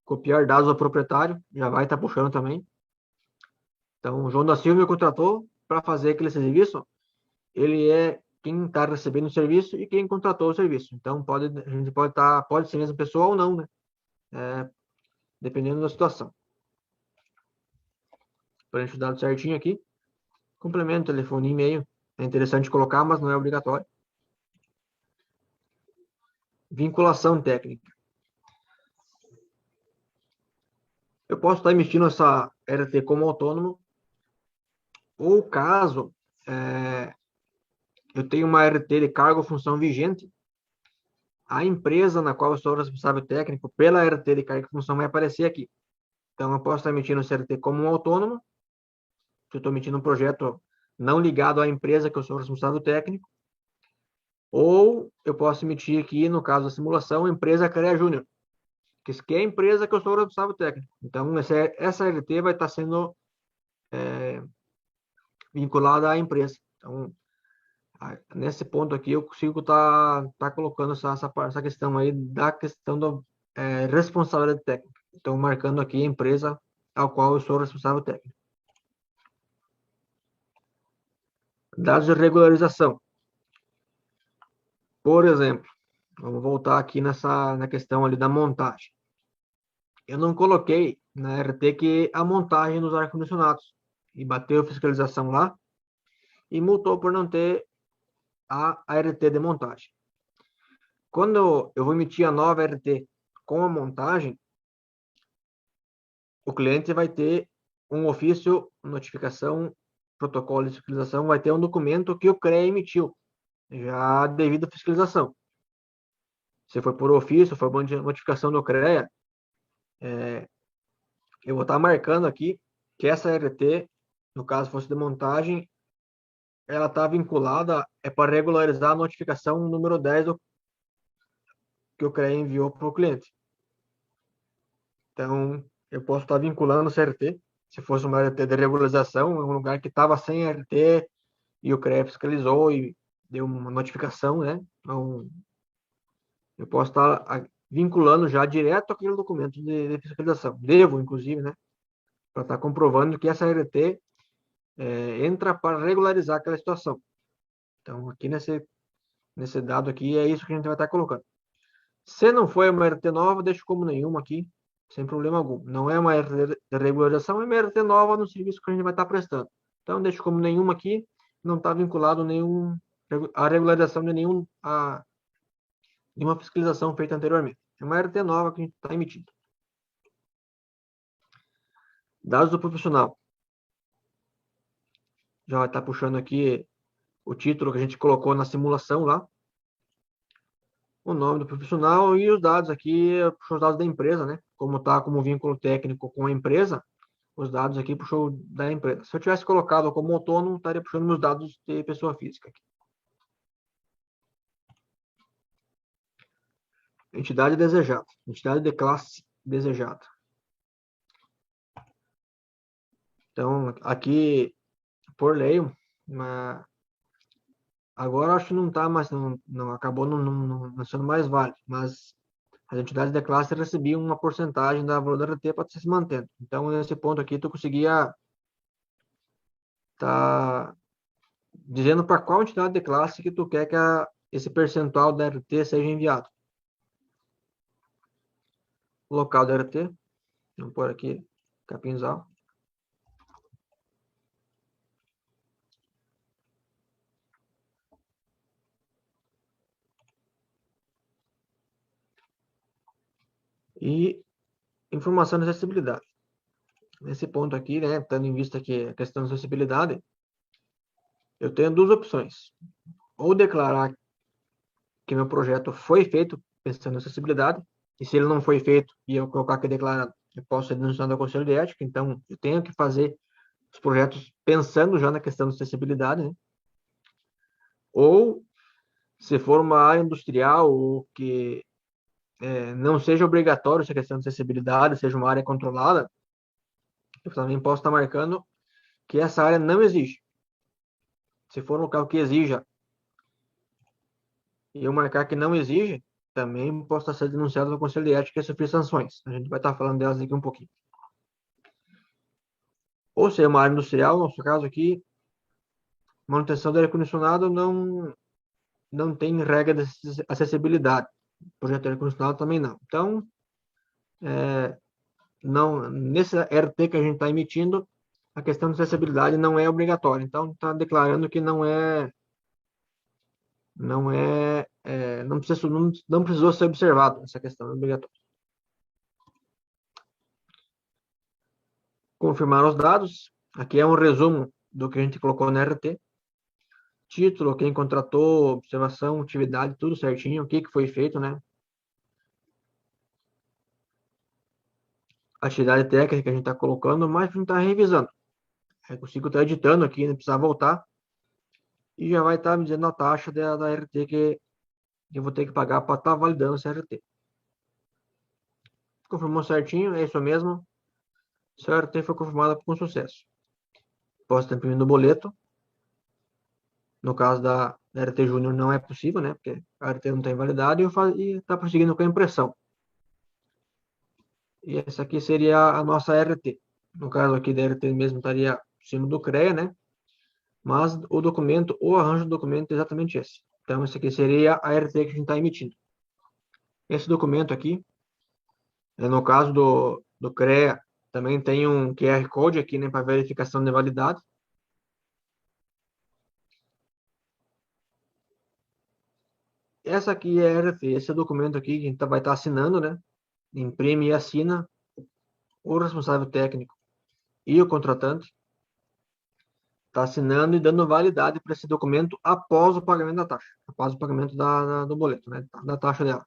copiar dados do proprietário, já vai estar puxando também. Então, o João da Silva me contratou para fazer aquele serviço. Ele é quem está recebendo o serviço e quem contratou o serviço. Então, a gente pode ser a mesma pessoa ou não, né? Dependendo da situação. Preencho os dados certinho aqui. Complemento, telefone e e-mail. É interessante colocar, mas não é obrigatório. Vinculação técnica. Eu posso estar emitindo essa RT como autônomo, ou caso eu tenha uma RT de cargo ou função vigente, a empresa na qual eu sou responsável técnico pela RT de cargo e função vai aparecer aqui. Então, eu posso estar emitindo esse RT como um autônomo, se eu estou emitindo um projeto não ligado à empresa que eu sou responsável técnico, ou eu posso emitir aqui, no caso da simulação, empresa CREA Júnior, que é a empresa que eu sou responsável técnico. Então, essa RT vai estar sendo vinculada à empresa. Então, nesse ponto aqui, eu consigo tá colocando essa questão aí da questão da responsabilidade técnica. Então, marcando aqui a empresa ao qual eu sou responsável técnico. Dados de regularização. Por exemplo, vamos voltar aqui na questão ali da montagem. Eu não coloquei na RT que a montagem dos ar-condicionados. E bateu fiscalização lá e multou por não ter a RT de montagem. Quando eu vou emitir a nova RT com a montagem, o cliente vai ter um ofício, notificação, protocolo de fiscalização, vai ter um documento que o CREA emitiu, já devido à fiscalização. Se for por ofício, for uma notificação do CREA, eu vou estar marcando aqui que essa RT, no caso fosse de montagem, ela está vinculada, para regularizar a notificação número 10 que o CREA enviou para o cliente. Então, eu posso estar vinculando o CRT, se fosse uma RT de regularização, um lugar que estava sem RT e o CREA fiscalizou e deu uma notificação, né? Então, eu posso estar vinculando já direto aquele documento de fiscalização. Devo, inclusive, né? Para estar comprovando que essa RT entra para regularizar aquela situação. Então, aqui nesse dado aqui, é isso que a gente vai estar colocando. Se não for uma RT nova, deixo como nenhuma aqui, sem problema algum. Não é uma RT de regularização, é uma RT nova no serviço que a gente vai estar prestando. Então, deixo como nenhuma aqui, não está vinculado a regularização de nenhuma fiscalização feita anteriormente. É uma RT nova que a gente está emitindo. Dados do profissional. Já vai estar puxando aqui o título que a gente colocou na simulação lá, o nome do profissional e os dados aqui, puxou os dados da empresa, né? Como tá como vínculo técnico com a empresa, os dados aqui puxou da empresa. Se eu tivesse colocado como autônomo, estaria puxando meus dados de pessoa física aqui. Entidade desejada. Entidade de classe desejada. Então, aqui, por lei, agora acho que não está mais, não acabou não sendo mais válido, mas as entidades de classe recebiam uma porcentagem da valor da RT para se mantendo. Então, nesse ponto aqui, tu conseguia tá dizendo para qual entidade de classe que tu quer que esse percentual da RT seja enviado. Local da RT, vamos pôr aqui Capinzal. E informação de acessibilidade. Nesse ponto aqui, né, tendo em vista que a questão de acessibilidade, eu tenho duas opções. Ou declarar que meu projeto foi feito pensando em acessibilidade, e se ele não foi feito e eu colocar que é declarado, eu posso ser denunciado ao Conselho de Ética, então eu tenho que fazer os projetos pensando já na questão de acessibilidade, né? Ou, se for uma área industrial ou que não seja obrigatório essa questão de acessibilidade, seja uma área controlada, eu também posso estar marcando que essa área não exige. Se for um local que exija e eu marcar que não exige, também posso estar sendo denunciado no Conselho de Ética e sofrer sanções. A gente vai estar falando delas aqui um pouquinho. Ou seja, uma área industrial, no nosso caso aqui, manutenção do ar-condicionado não tem regra de acessibilidade. Projeto de ar-condicionado também não. Então, não, nesse RT que a gente está emitindo, a questão de acessibilidade não é obrigatória. Então, está declarando que não precisou ser observado essa questão obrigatória. Confirmar os dados. Aqui é um resumo do que a gente colocou no RT. Título, quem contratou, observação, atividade, tudo certinho, o que foi feito, né? Atividade técnica que a gente está colocando, mas a gente está revisando. Eu consigo estar editando aqui, não precisar voltar. E já vai estar me dizendo a taxa da RT que eu vou ter que pagar para estar validando essa RT. Confirmou certinho, é isso mesmo. Se a RT foi confirmada com sucesso. Posso estar imprimindo o boleto. No caso da RT Júnior não é possível, né? Porque a RT não tem validade e está prosseguindo com a impressão. E essa aqui seria a nossa RT. No caso aqui da RT mesmo estaria em cima do CREA, né? Mas o documento, o arranjo do documento é exatamente esse. Então, esse aqui seria a RT que a gente está emitindo. Esse documento aqui, no caso do CREA, também tem um QR Code aqui, né, para verificação de validade. Essa aqui é a RT, esse é o documento aqui que a gente vai estar assinando, né? Imprime e assina o responsável técnico e o contratante. Está assinando e dando validade para esse documento após o pagamento da taxa, após o pagamento do boleto, né? Da taxa dela.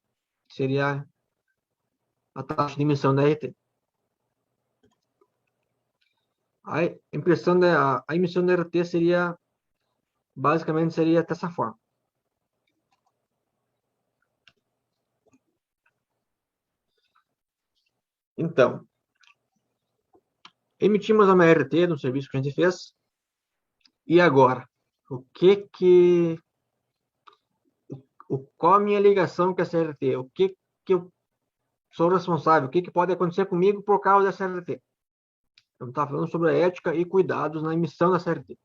Seria a taxa de emissão da RT. A emissão da RT basicamente seria dessa forma. Então, emitimos uma RT no serviço que a gente fez. E agora? Qual a minha ligação com essa RT? O que eu sou responsável? O que pode acontecer comigo por causa dessa RT? Então, está falando sobre a ética e cuidados na emissão dessa RT.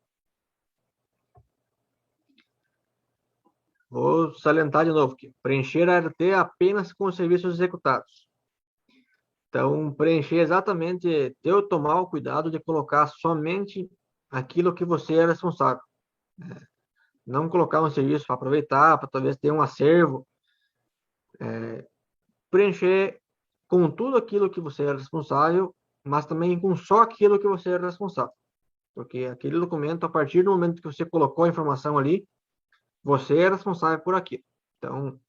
Vou salientar de novo aqui. Preencher a RT apenas com os serviços executados. Então, preencher exatamente, eu tomar o cuidado de colocar somente aquilo que você é responsável. Não colocar um serviço para aproveitar, para talvez ter um acervo. Preencher com tudo aquilo que você é responsável, mas também com só aquilo que você é responsável. Porque aquele documento, a partir do momento que você colocou a informação ali, você é responsável por aquilo. Então,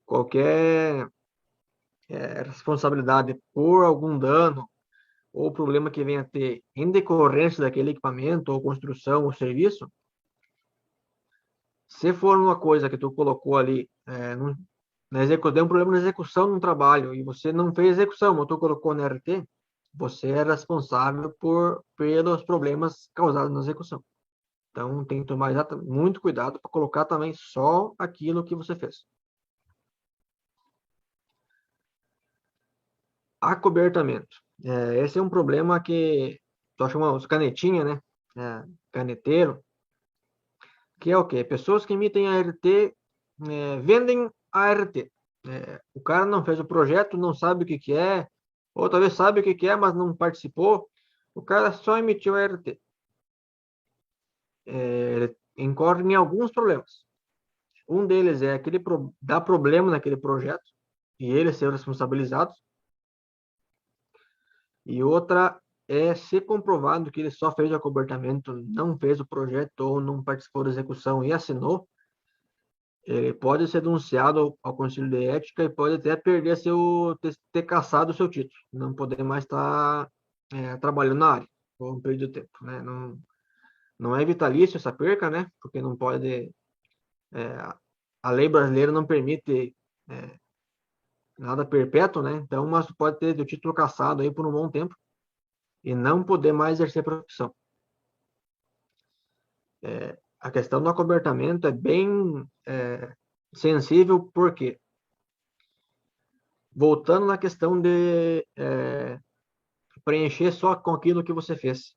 qualquer responsabilidade por algum dano ou problema que venha a ter em decorrência daquele equipamento ou construção ou serviço, se for uma coisa que tu colocou ali, deu um problema na execução de um trabalho e você não fez execução, mas tu colocou no RT, você é responsável pelos problemas causados na execução. Então, tem que tomar muito cuidado para colocar também só aquilo que você fez. Acobertamento. Esse é um problema que nós chamamos canetinha, né? Caneteiro, que é o quê? Pessoas que emitem ART vendem ART. O cara não fez o projeto, não sabe o que que é, ou talvez sabe o que que é, mas não participou. O cara só emitiu ART. Ele incorre em alguns problemas. Um deles é dar problema naquele projeto e ele ser responsabilizado. E outra é ser comprovado que ele só fez o acobertamento, não fez o projeto ou não participou da execução e assinou, ele pode ser denunciado ao Conselho de Ética e pode até ter cassado o seu título, não poder mais estar trabalhando na área por um período de tempo, né? Não, não é vitalício essa perca, né? Porque não pode, a lei brasileira não permite nada perpétuo, né? Então, mas pode ter o título cassado aí por um bom tempo e não poder mais exercer a profissão. A questão do acobertamento é bem sensível, porque, voltando na questão de preencher só com aquilo que você fez.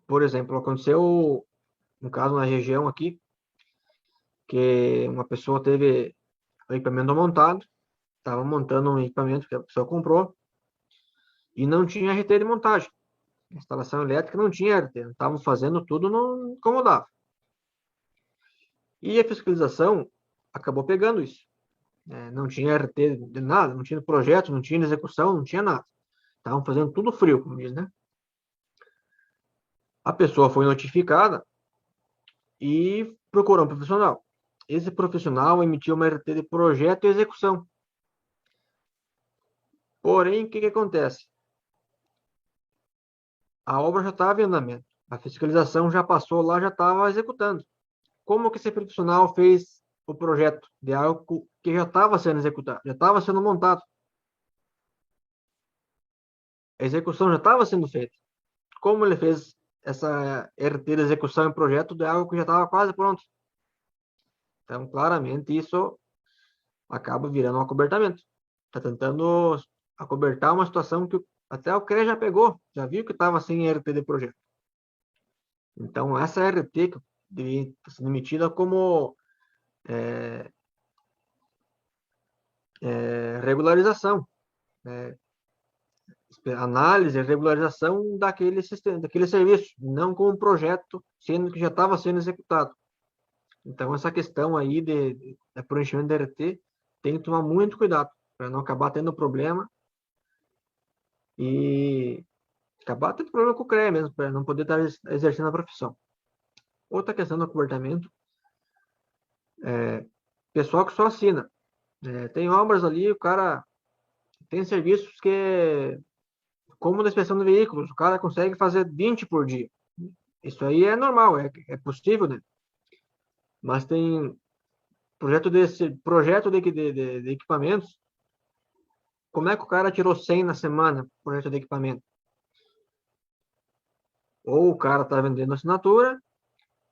Por exemplo, aconteceu um caso na região aqui, que uma pessoa teve o equipamento montado, estava montando um equipamento que a pessoa comprou, e não tinha RT de montagem. A instalação elétrica não tinha RT, estavam fazendo tudo, não incomodava. E a fiscalização acabou pegando isso. Não tinha RT de nada, não tinha projeto, não tinha execução, não tinha nada. Estavam fazendo tudo frio, como diz, né? A pessoa foi notificada e procurou um profissional. Esse profissional emitiu uma RT de projeto e execução. Porém, o que acontece? A obra já estava em andamento. A fiscalização já passou lá, já estava executando. Como que esse profissional fez o projeto de algo que já estava sendo executado, já estava sendo montado? A execução já estava sendo feita. Como ele fez essa RT de execução em projeto de algo que já estava quase pronto? Então, claramente, isso acaba virando um acobertamento. Está tentando acobertar uma situação que até o CREA já pegou, já viu que estava sem RT de projeto. Então, essa RT que devia estar sendo emitida como regularização, análise, regularização daquele sistema, daquele serviço, não como projeto, sendo que já estava sendo executado. Então, essa questão aí de preenchimento de RT tem que tomar muito cuidado para não acabar tendo problema e acabar tendo problema com o CREA mesmo, para não poder estar exercendo a profissão. Outra questão do acobertamento, pessoal que só assina. Tem obras ali, o cara tem serviços que, como na inspeção de veículos, o cara consegue fazer 20 por dia. Isso aí é normal, é possível, né? Mas tem projeto de equipamentos. Como é que o cara tirou 100 na semana, projeto de equipamento? Ou o cara está vendendo assinatura,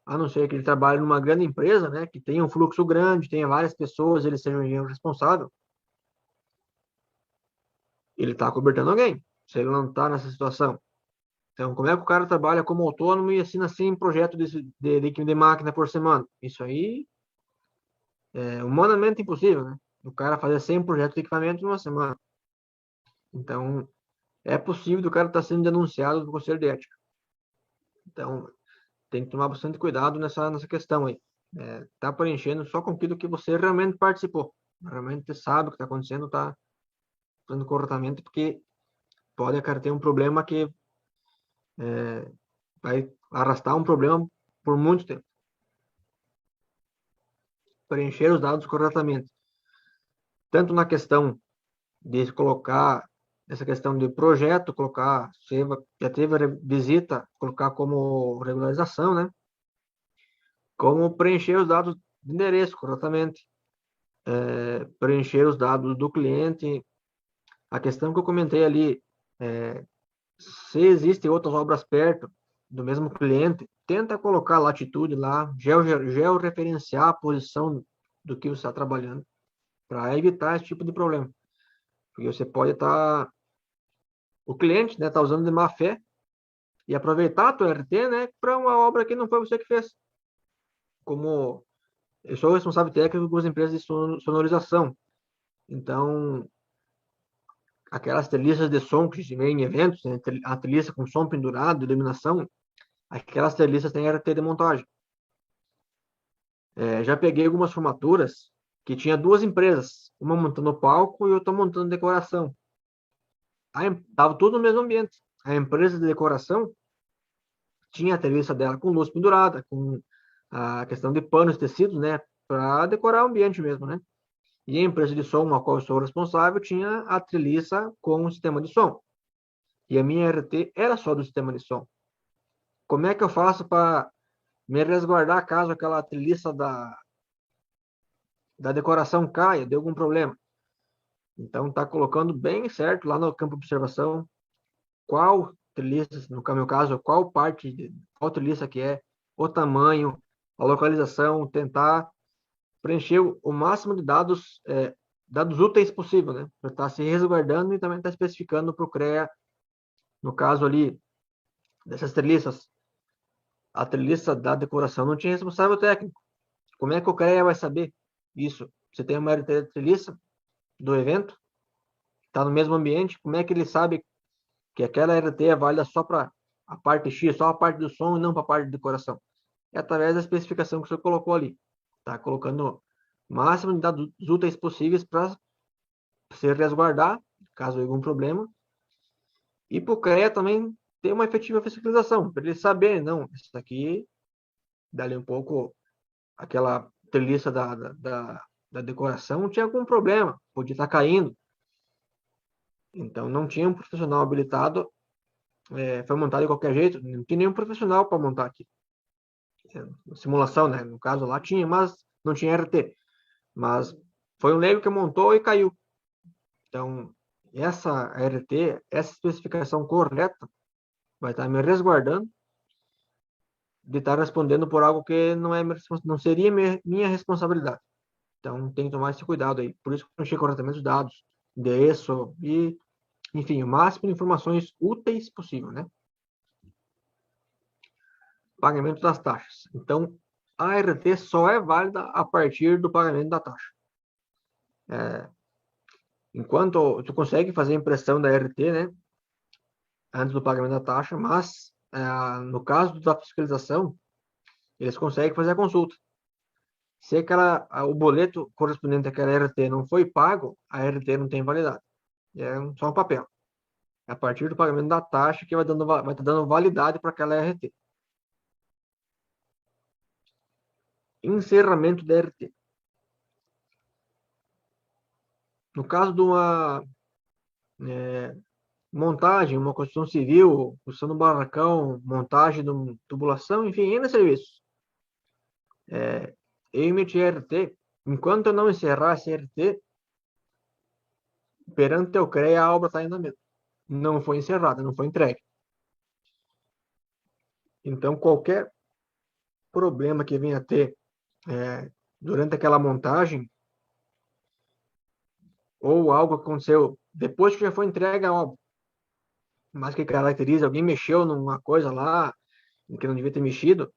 a não ser que ele trabalhe numa grande empresa, né, que tenha um fluxo grande, tenha várias pessoas, ele seja o engenheiro responsável, ele está cobertando alguém, se ele não está nessa situação. Então, como é que o cara trabalha como autônomo e assina 100 projetos de máquina por semana? Isso aí é humanamente impossível, né? O cara fazer 100 projetos de equipamento numa semana. Então, é possível do cara estar sendo denunciado do Conselho de Ética. Então, tem que tomar bastante cuidado nessa questão aí. Tá preenchendo só com aquilo que você realmente participou. Realmente sabe o que está acontecendo, está fazendo corretamente, porque pode acarretar um problema que vai arrastar um problema por muito tempo. Preencher os dados corretamente, tanto na questão de colocar essa questão de projeto, colocar, se já teve visita, colocar como regularização, né? Como preencher os dados de endereço corretamente, preencher os dados do cliente. A questão que eu comentei ali, se existem outras obras perto do mesmo cliente, tenta colocar a latitude lá, georreferenciar a posição do que você está trabalhando, para evitar esse tipo de problema. Porque você pode estar, o cliente, né, tá usando de má fé e aproveitar a tua RT, né, para uma obra que não foi você que fez. Como eu sou responsável técnico de algumas empresas de sonorização, então aquelas treliças de som que se vê em eventos, né, a treliça com som pendurado, iluminação, aquelas treliças têm RT de montagem. Já peguei algumas formaturas que tinha duas empresas, uma montando palco e outra montando decoração. Tava tudo no mesmo ambiente. A empresa de decoração tinha a treliça dela com luz pendurada, com a questão de panos, tecidos, né, para decorar o ambiente mesmo, né? E a empresa de som, a qual eu sou responsável, tinha a treliça com o sistema de som. E a minha RT era só do sistema de som. Como é que eu faço para me resguardar caso aquela treliça da decoração caia, dê algum problema? Então, tá colocando bem certo lá no campo de observação qual treliça, no meu caso, qual parte, qual treliça que é, o tamanho, a localização, tentar preencher o máximo de dados, dados úteis possível, né? Para estar se resguardando e também estar especificando para o CREA, no caso ali, dessas treliças, a treliça da decoração não tinha responsável técnico. Como é que o CREA vai saber isso? Você tem uma RT de treliça do evento, está no mesmo ambiente, como é que ele sabe que aquela RT é válida só para a parte X, só a parte do som e não para a parte de decoração? É através da especificação que você colocou ali. Está colocando o máximo de dados úteis possíveis para se resguardar, caso houve algum problema. E para o CREA também ter uma efetiva fiscalização, para ele saber, não, isso aqui, dali um pouco, aquela treliça da decoração tinha algum problema, podia estar caindo. Então, não tinha um profissional habilitado, foi montado de qualquer jeito, não tinha nenhum profissional para montar aqui. Simulação, né? No caso lá tinha, mas não tinha RT. Mas foi um leigo que montou e caiu. Então, essa RT, essa especificação correta, vai estar me resguardando de estar respondendo por algo que não seria minha responsabilidade. Então, tem que tomar esse cuidado aí. Por isso que eu preenchi corretamente os dados, endereço e, enfim, o máximo de informações úteis possível, né? Pagamento das taxas. Então, a RT só é válida a partir do pagamento da taxa. Enquanto tu consegue fazer a impressão da RT, né, antes do pagamento da taxa, mas no caso da fiscalização, eles conseguem fazer a consulta. Se o boleto correspondente àquela RT não foi pago, a RT não tem validade. É só um papel. É a partir do pagamento da taxa que vai estar dando validade para aquela RT. Encerramento da RT. No caso de uma montagem, uma construção civil, construção do barracão, montagem de uma tubulação, enfim, N serviços. Eu emiti RT, enquanto eu não encerrar esse RT, perante o CREA, a obra está em andamento. Não foi encerrada, não foi entregue. Então, qualquer problema que venha a ter durante aquela montagem, ou algo que aconteceu depois que já foi entregue a obra, mas que caracteriza, alguém mexeu numa coisa lá, que não devia ter mexido,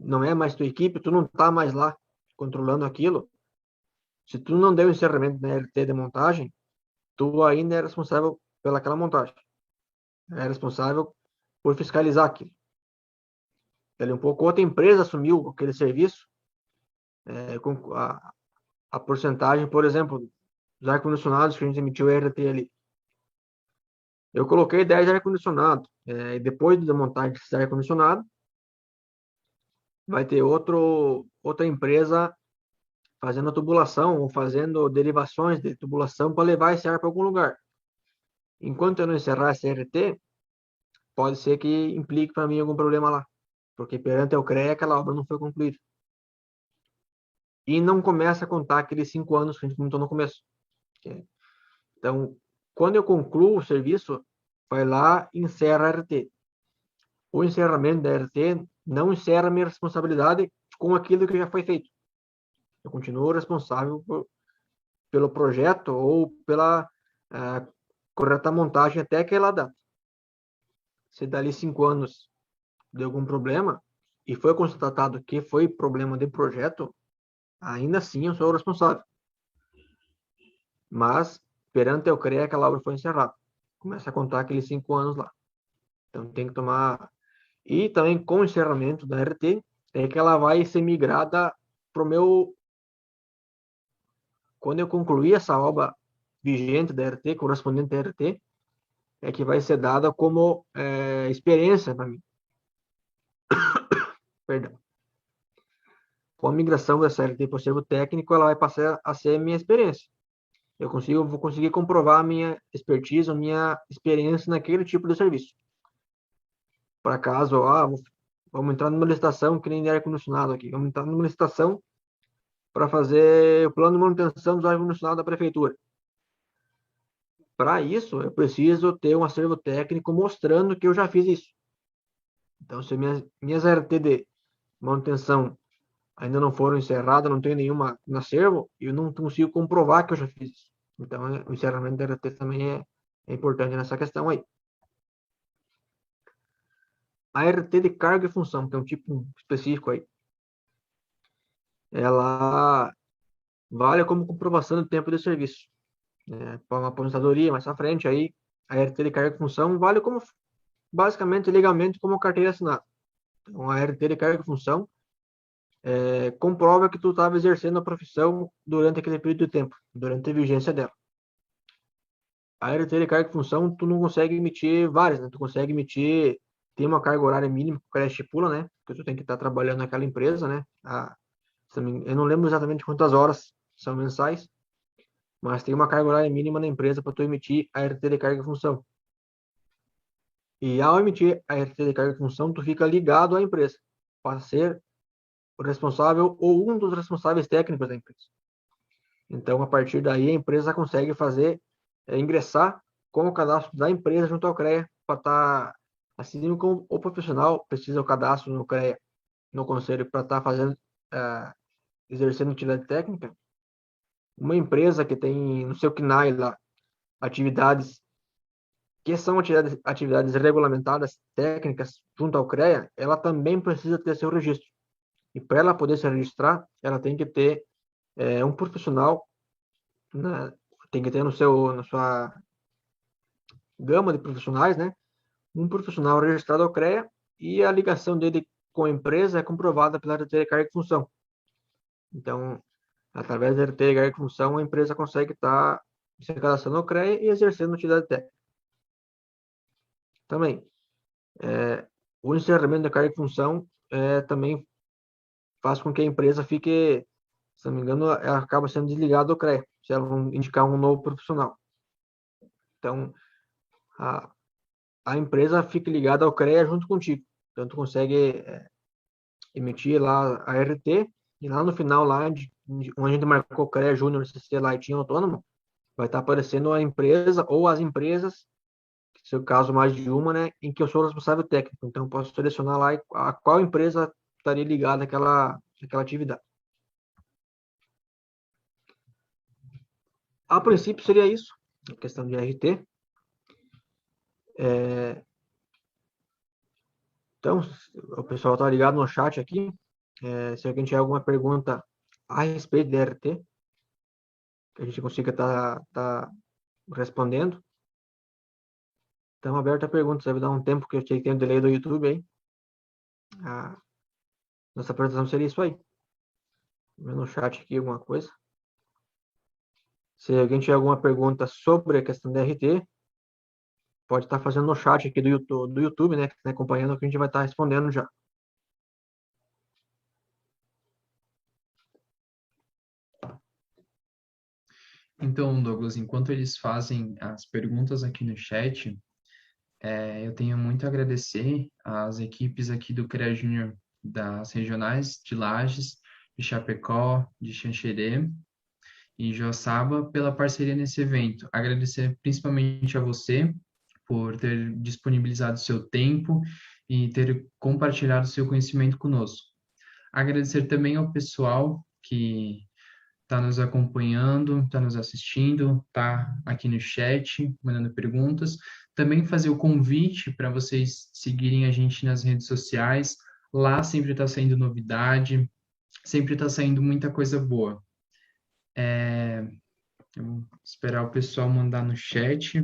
não é mais tua equipe, tu não está mais lá controlando aquilo. Se tu não deu encerramento na RT de montagem, tu ainda é responsável pelaquela montagem. É responsável por fiscalizar aquilo. Ele um pouco outra empresa assumiu aquele serviço, com a porcentagem, por exemplo, dos ar-condicionados que a gente emitiu RT ali. Eu coloquei 10 ar-condicionado. E depois de montagem desse ar-condicionado, vai ter outra empresa fazendo a tubulação ou fazendo derivações de tubulação para levar esse ar para algum lugar. Enquanto eu não encerrar esse RT, pode ser que implique para mim algum problema lá, porque perante o CREA aquela obra não foi concluída. E não começa a contar aqueles 5 anos que a gente comentou no começo. Então, quando eu concluo o serviço, vai lá e encerra a RT. O encerramento da RT não encerra a minha responsabilidade com aquilo que já foi feito. Eu continuo responsável pelo projeto ou pela correta montagem até aquela data. Se dali 5 anos deu algum problema e foi constatado que foi problema de projeto, ainda assim eu sou o responsável. Mas, perante eu CREA, aquela obra foi encerrada. Começa a contar aqueles 5 anos lá. Então tem que tomar. E também com o encerramento da RT, é que ela vai ser migrada para o meu. Quando eu concluir essa obra vigente da RT, correspondente à RT, é que vai ser dada como experiência para mim. Perdão. Com a migração dessa RT para o servo técnico, ela vai passar a ser minha experiência. Vou conseguir comprovar a minha expertise, a minha experiência naquele tipo de serviço. Para caso, vamos entrar numa licitação que nem de ar-condicionado aqui. Vamos entrar numa licitação para fazer o plano de manutenção dos ar-condicionados da prefeitura. Para isso, eu preciso ter um acervo técnico mostrando que eu já fiz isso. Então, se minhas RT de manutenção ainda não foram encerradas, não tenho nenhuma no acervo, eu não consigo comprovar que eu já fiz isso. Então, o encerramento da RT também é importante nessa questão aí. A RT de carga e função, que é um tipo específico aí, ela vale como comprovação do tempo de serviço. Para uma aposentadoria mais à frente, aí a RT de carga e função vale como, basicamente, legalmente, como carteira assinada. Então, a RT de carga e função comprova que tu estava exercendo a profissão durante aquele período de tempo, durante a vigência dela. A RT de carga e função, tu não consegue emitir várias, né? Tu consegue emitir, tem uma carga horária mínima que o CREA estipula, né? Que tu tem que estar trabalhando naquela empresa, né? Eu não lembro exatamente quantas horas são mensais, mas tem uma carga horária mínima na empresa para tu emitir a RT de carga e função. E ao emitir a RT de carga e função, tu fica ligado à empresa, para ser o responsável ou um dos responsáveis técnicos da empresa. Então, a partir daí, a empresa consegue ingressar com o cadastro da empresa junto ao CREA, para estar, assim como o profissional precisa o cadastro no CREA, no conselho, para estar exercendo utilidade técnica. Uma empresa que tem no seu CNAE lá atividades que são atividades regulamentadas técnicas junto ao CREA, ela também precisa ter seu registro. E para ela poder se registrar, ela tem que ter um profissional, né, tem que ter na sua gama de profissionais, né, um profissional registrado ao CREA e a ligação dele com a empresa é comprovada pela RT de carga e função. Então, através da RT de carga e função, a empresa consegue estar se cadastrando ao CREA e exercendo utilidade técnica. Também, o encerramento da carga e função também faz com que a empresa fique, se não me engano, ela acaba sendo desligada do CREA, se ela não indicar um novo profissional. Então, a empresa fica ligada ao CREA junto contigo. Então, tu consegue emitir lá a RT e lá no final, lá onde a gente marcou CREA Júnior, CC Lighting Autônomo, vai estar aparecendo a empresa ou as empresas, se é o caso mais de uma, né, em que eu sou o responsável técnico. Então, eu posso selecionar lá a qual empresa estaria ligada àquela atividade. A princípio seria isso, a questão de RT. Então, o pessoal está ligado no chat aqui. Se alguém tiver alguma pergunta a respeito de RT, que a gente consiga tá respondendo. Então, aberto a perguntas. Deve dar um tempo que eu sei que tem um delay do YouTube aí. Nossa apresentação seria isso aí. Vendo no chat aqui alguma coisa. Se alguém tiver alguma pergunta sobre a questão da RT, pode estar fazendo no chat aqui do YouTube, né? Que está acompanhando, que a gente vai estar respondendo já. Então, Douglas, enquanto eles fazem as perguntas aqui no chat, eu tenho muito a agradecer às equipes aqui do CREA Júnior das regionais de Lages, de Chapecó, de Xanxerê e Joaçaba pela parceria nesse evento. Agradecer principalmente a você por ter disponibilizado seu tempo e ter compartilhado seu conhecimento conosco. Agradecer também ao pessoal que está nos acompanhando, está nos assistindo, está aqui no chat, mandando perguntas. Também fazer o convite para vocês seguirem a gente nas redes sociais. Lá sempre está saindo novidade, sempre está saindo muita coisa boa. Eu vou esperar o pessoal mandar no chat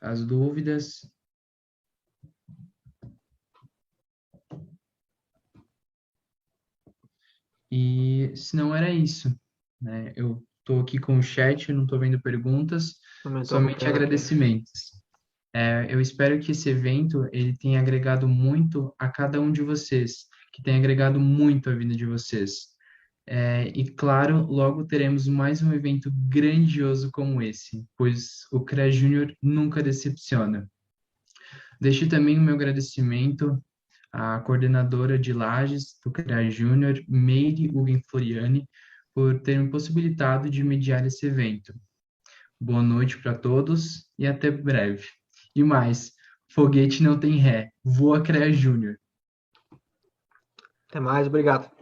as dúvidas. E se não era isso, né? Eu estou aqui com o chat, não estou vendo perguntas, Aumentou a somente tela aqui. agradecimentos. Eu espero que esse evento ele tenha agregado muito a cada um de vocês, que tenha agregado muito a vida de vocês. E claro, logo teremos mais um evento grandioso como esse, pois o CREA Júnior nunca decepciona. Deixo também o meu agradecimento à coordenadora de Lages do CREA Júnior, Meire Ugen Floriani, por ter me possibilitado de mediar esse evento. Boa noite para todos e até breve. E mais, foguete não tem ré, voa CREA Júnior. Até mais, obrigado.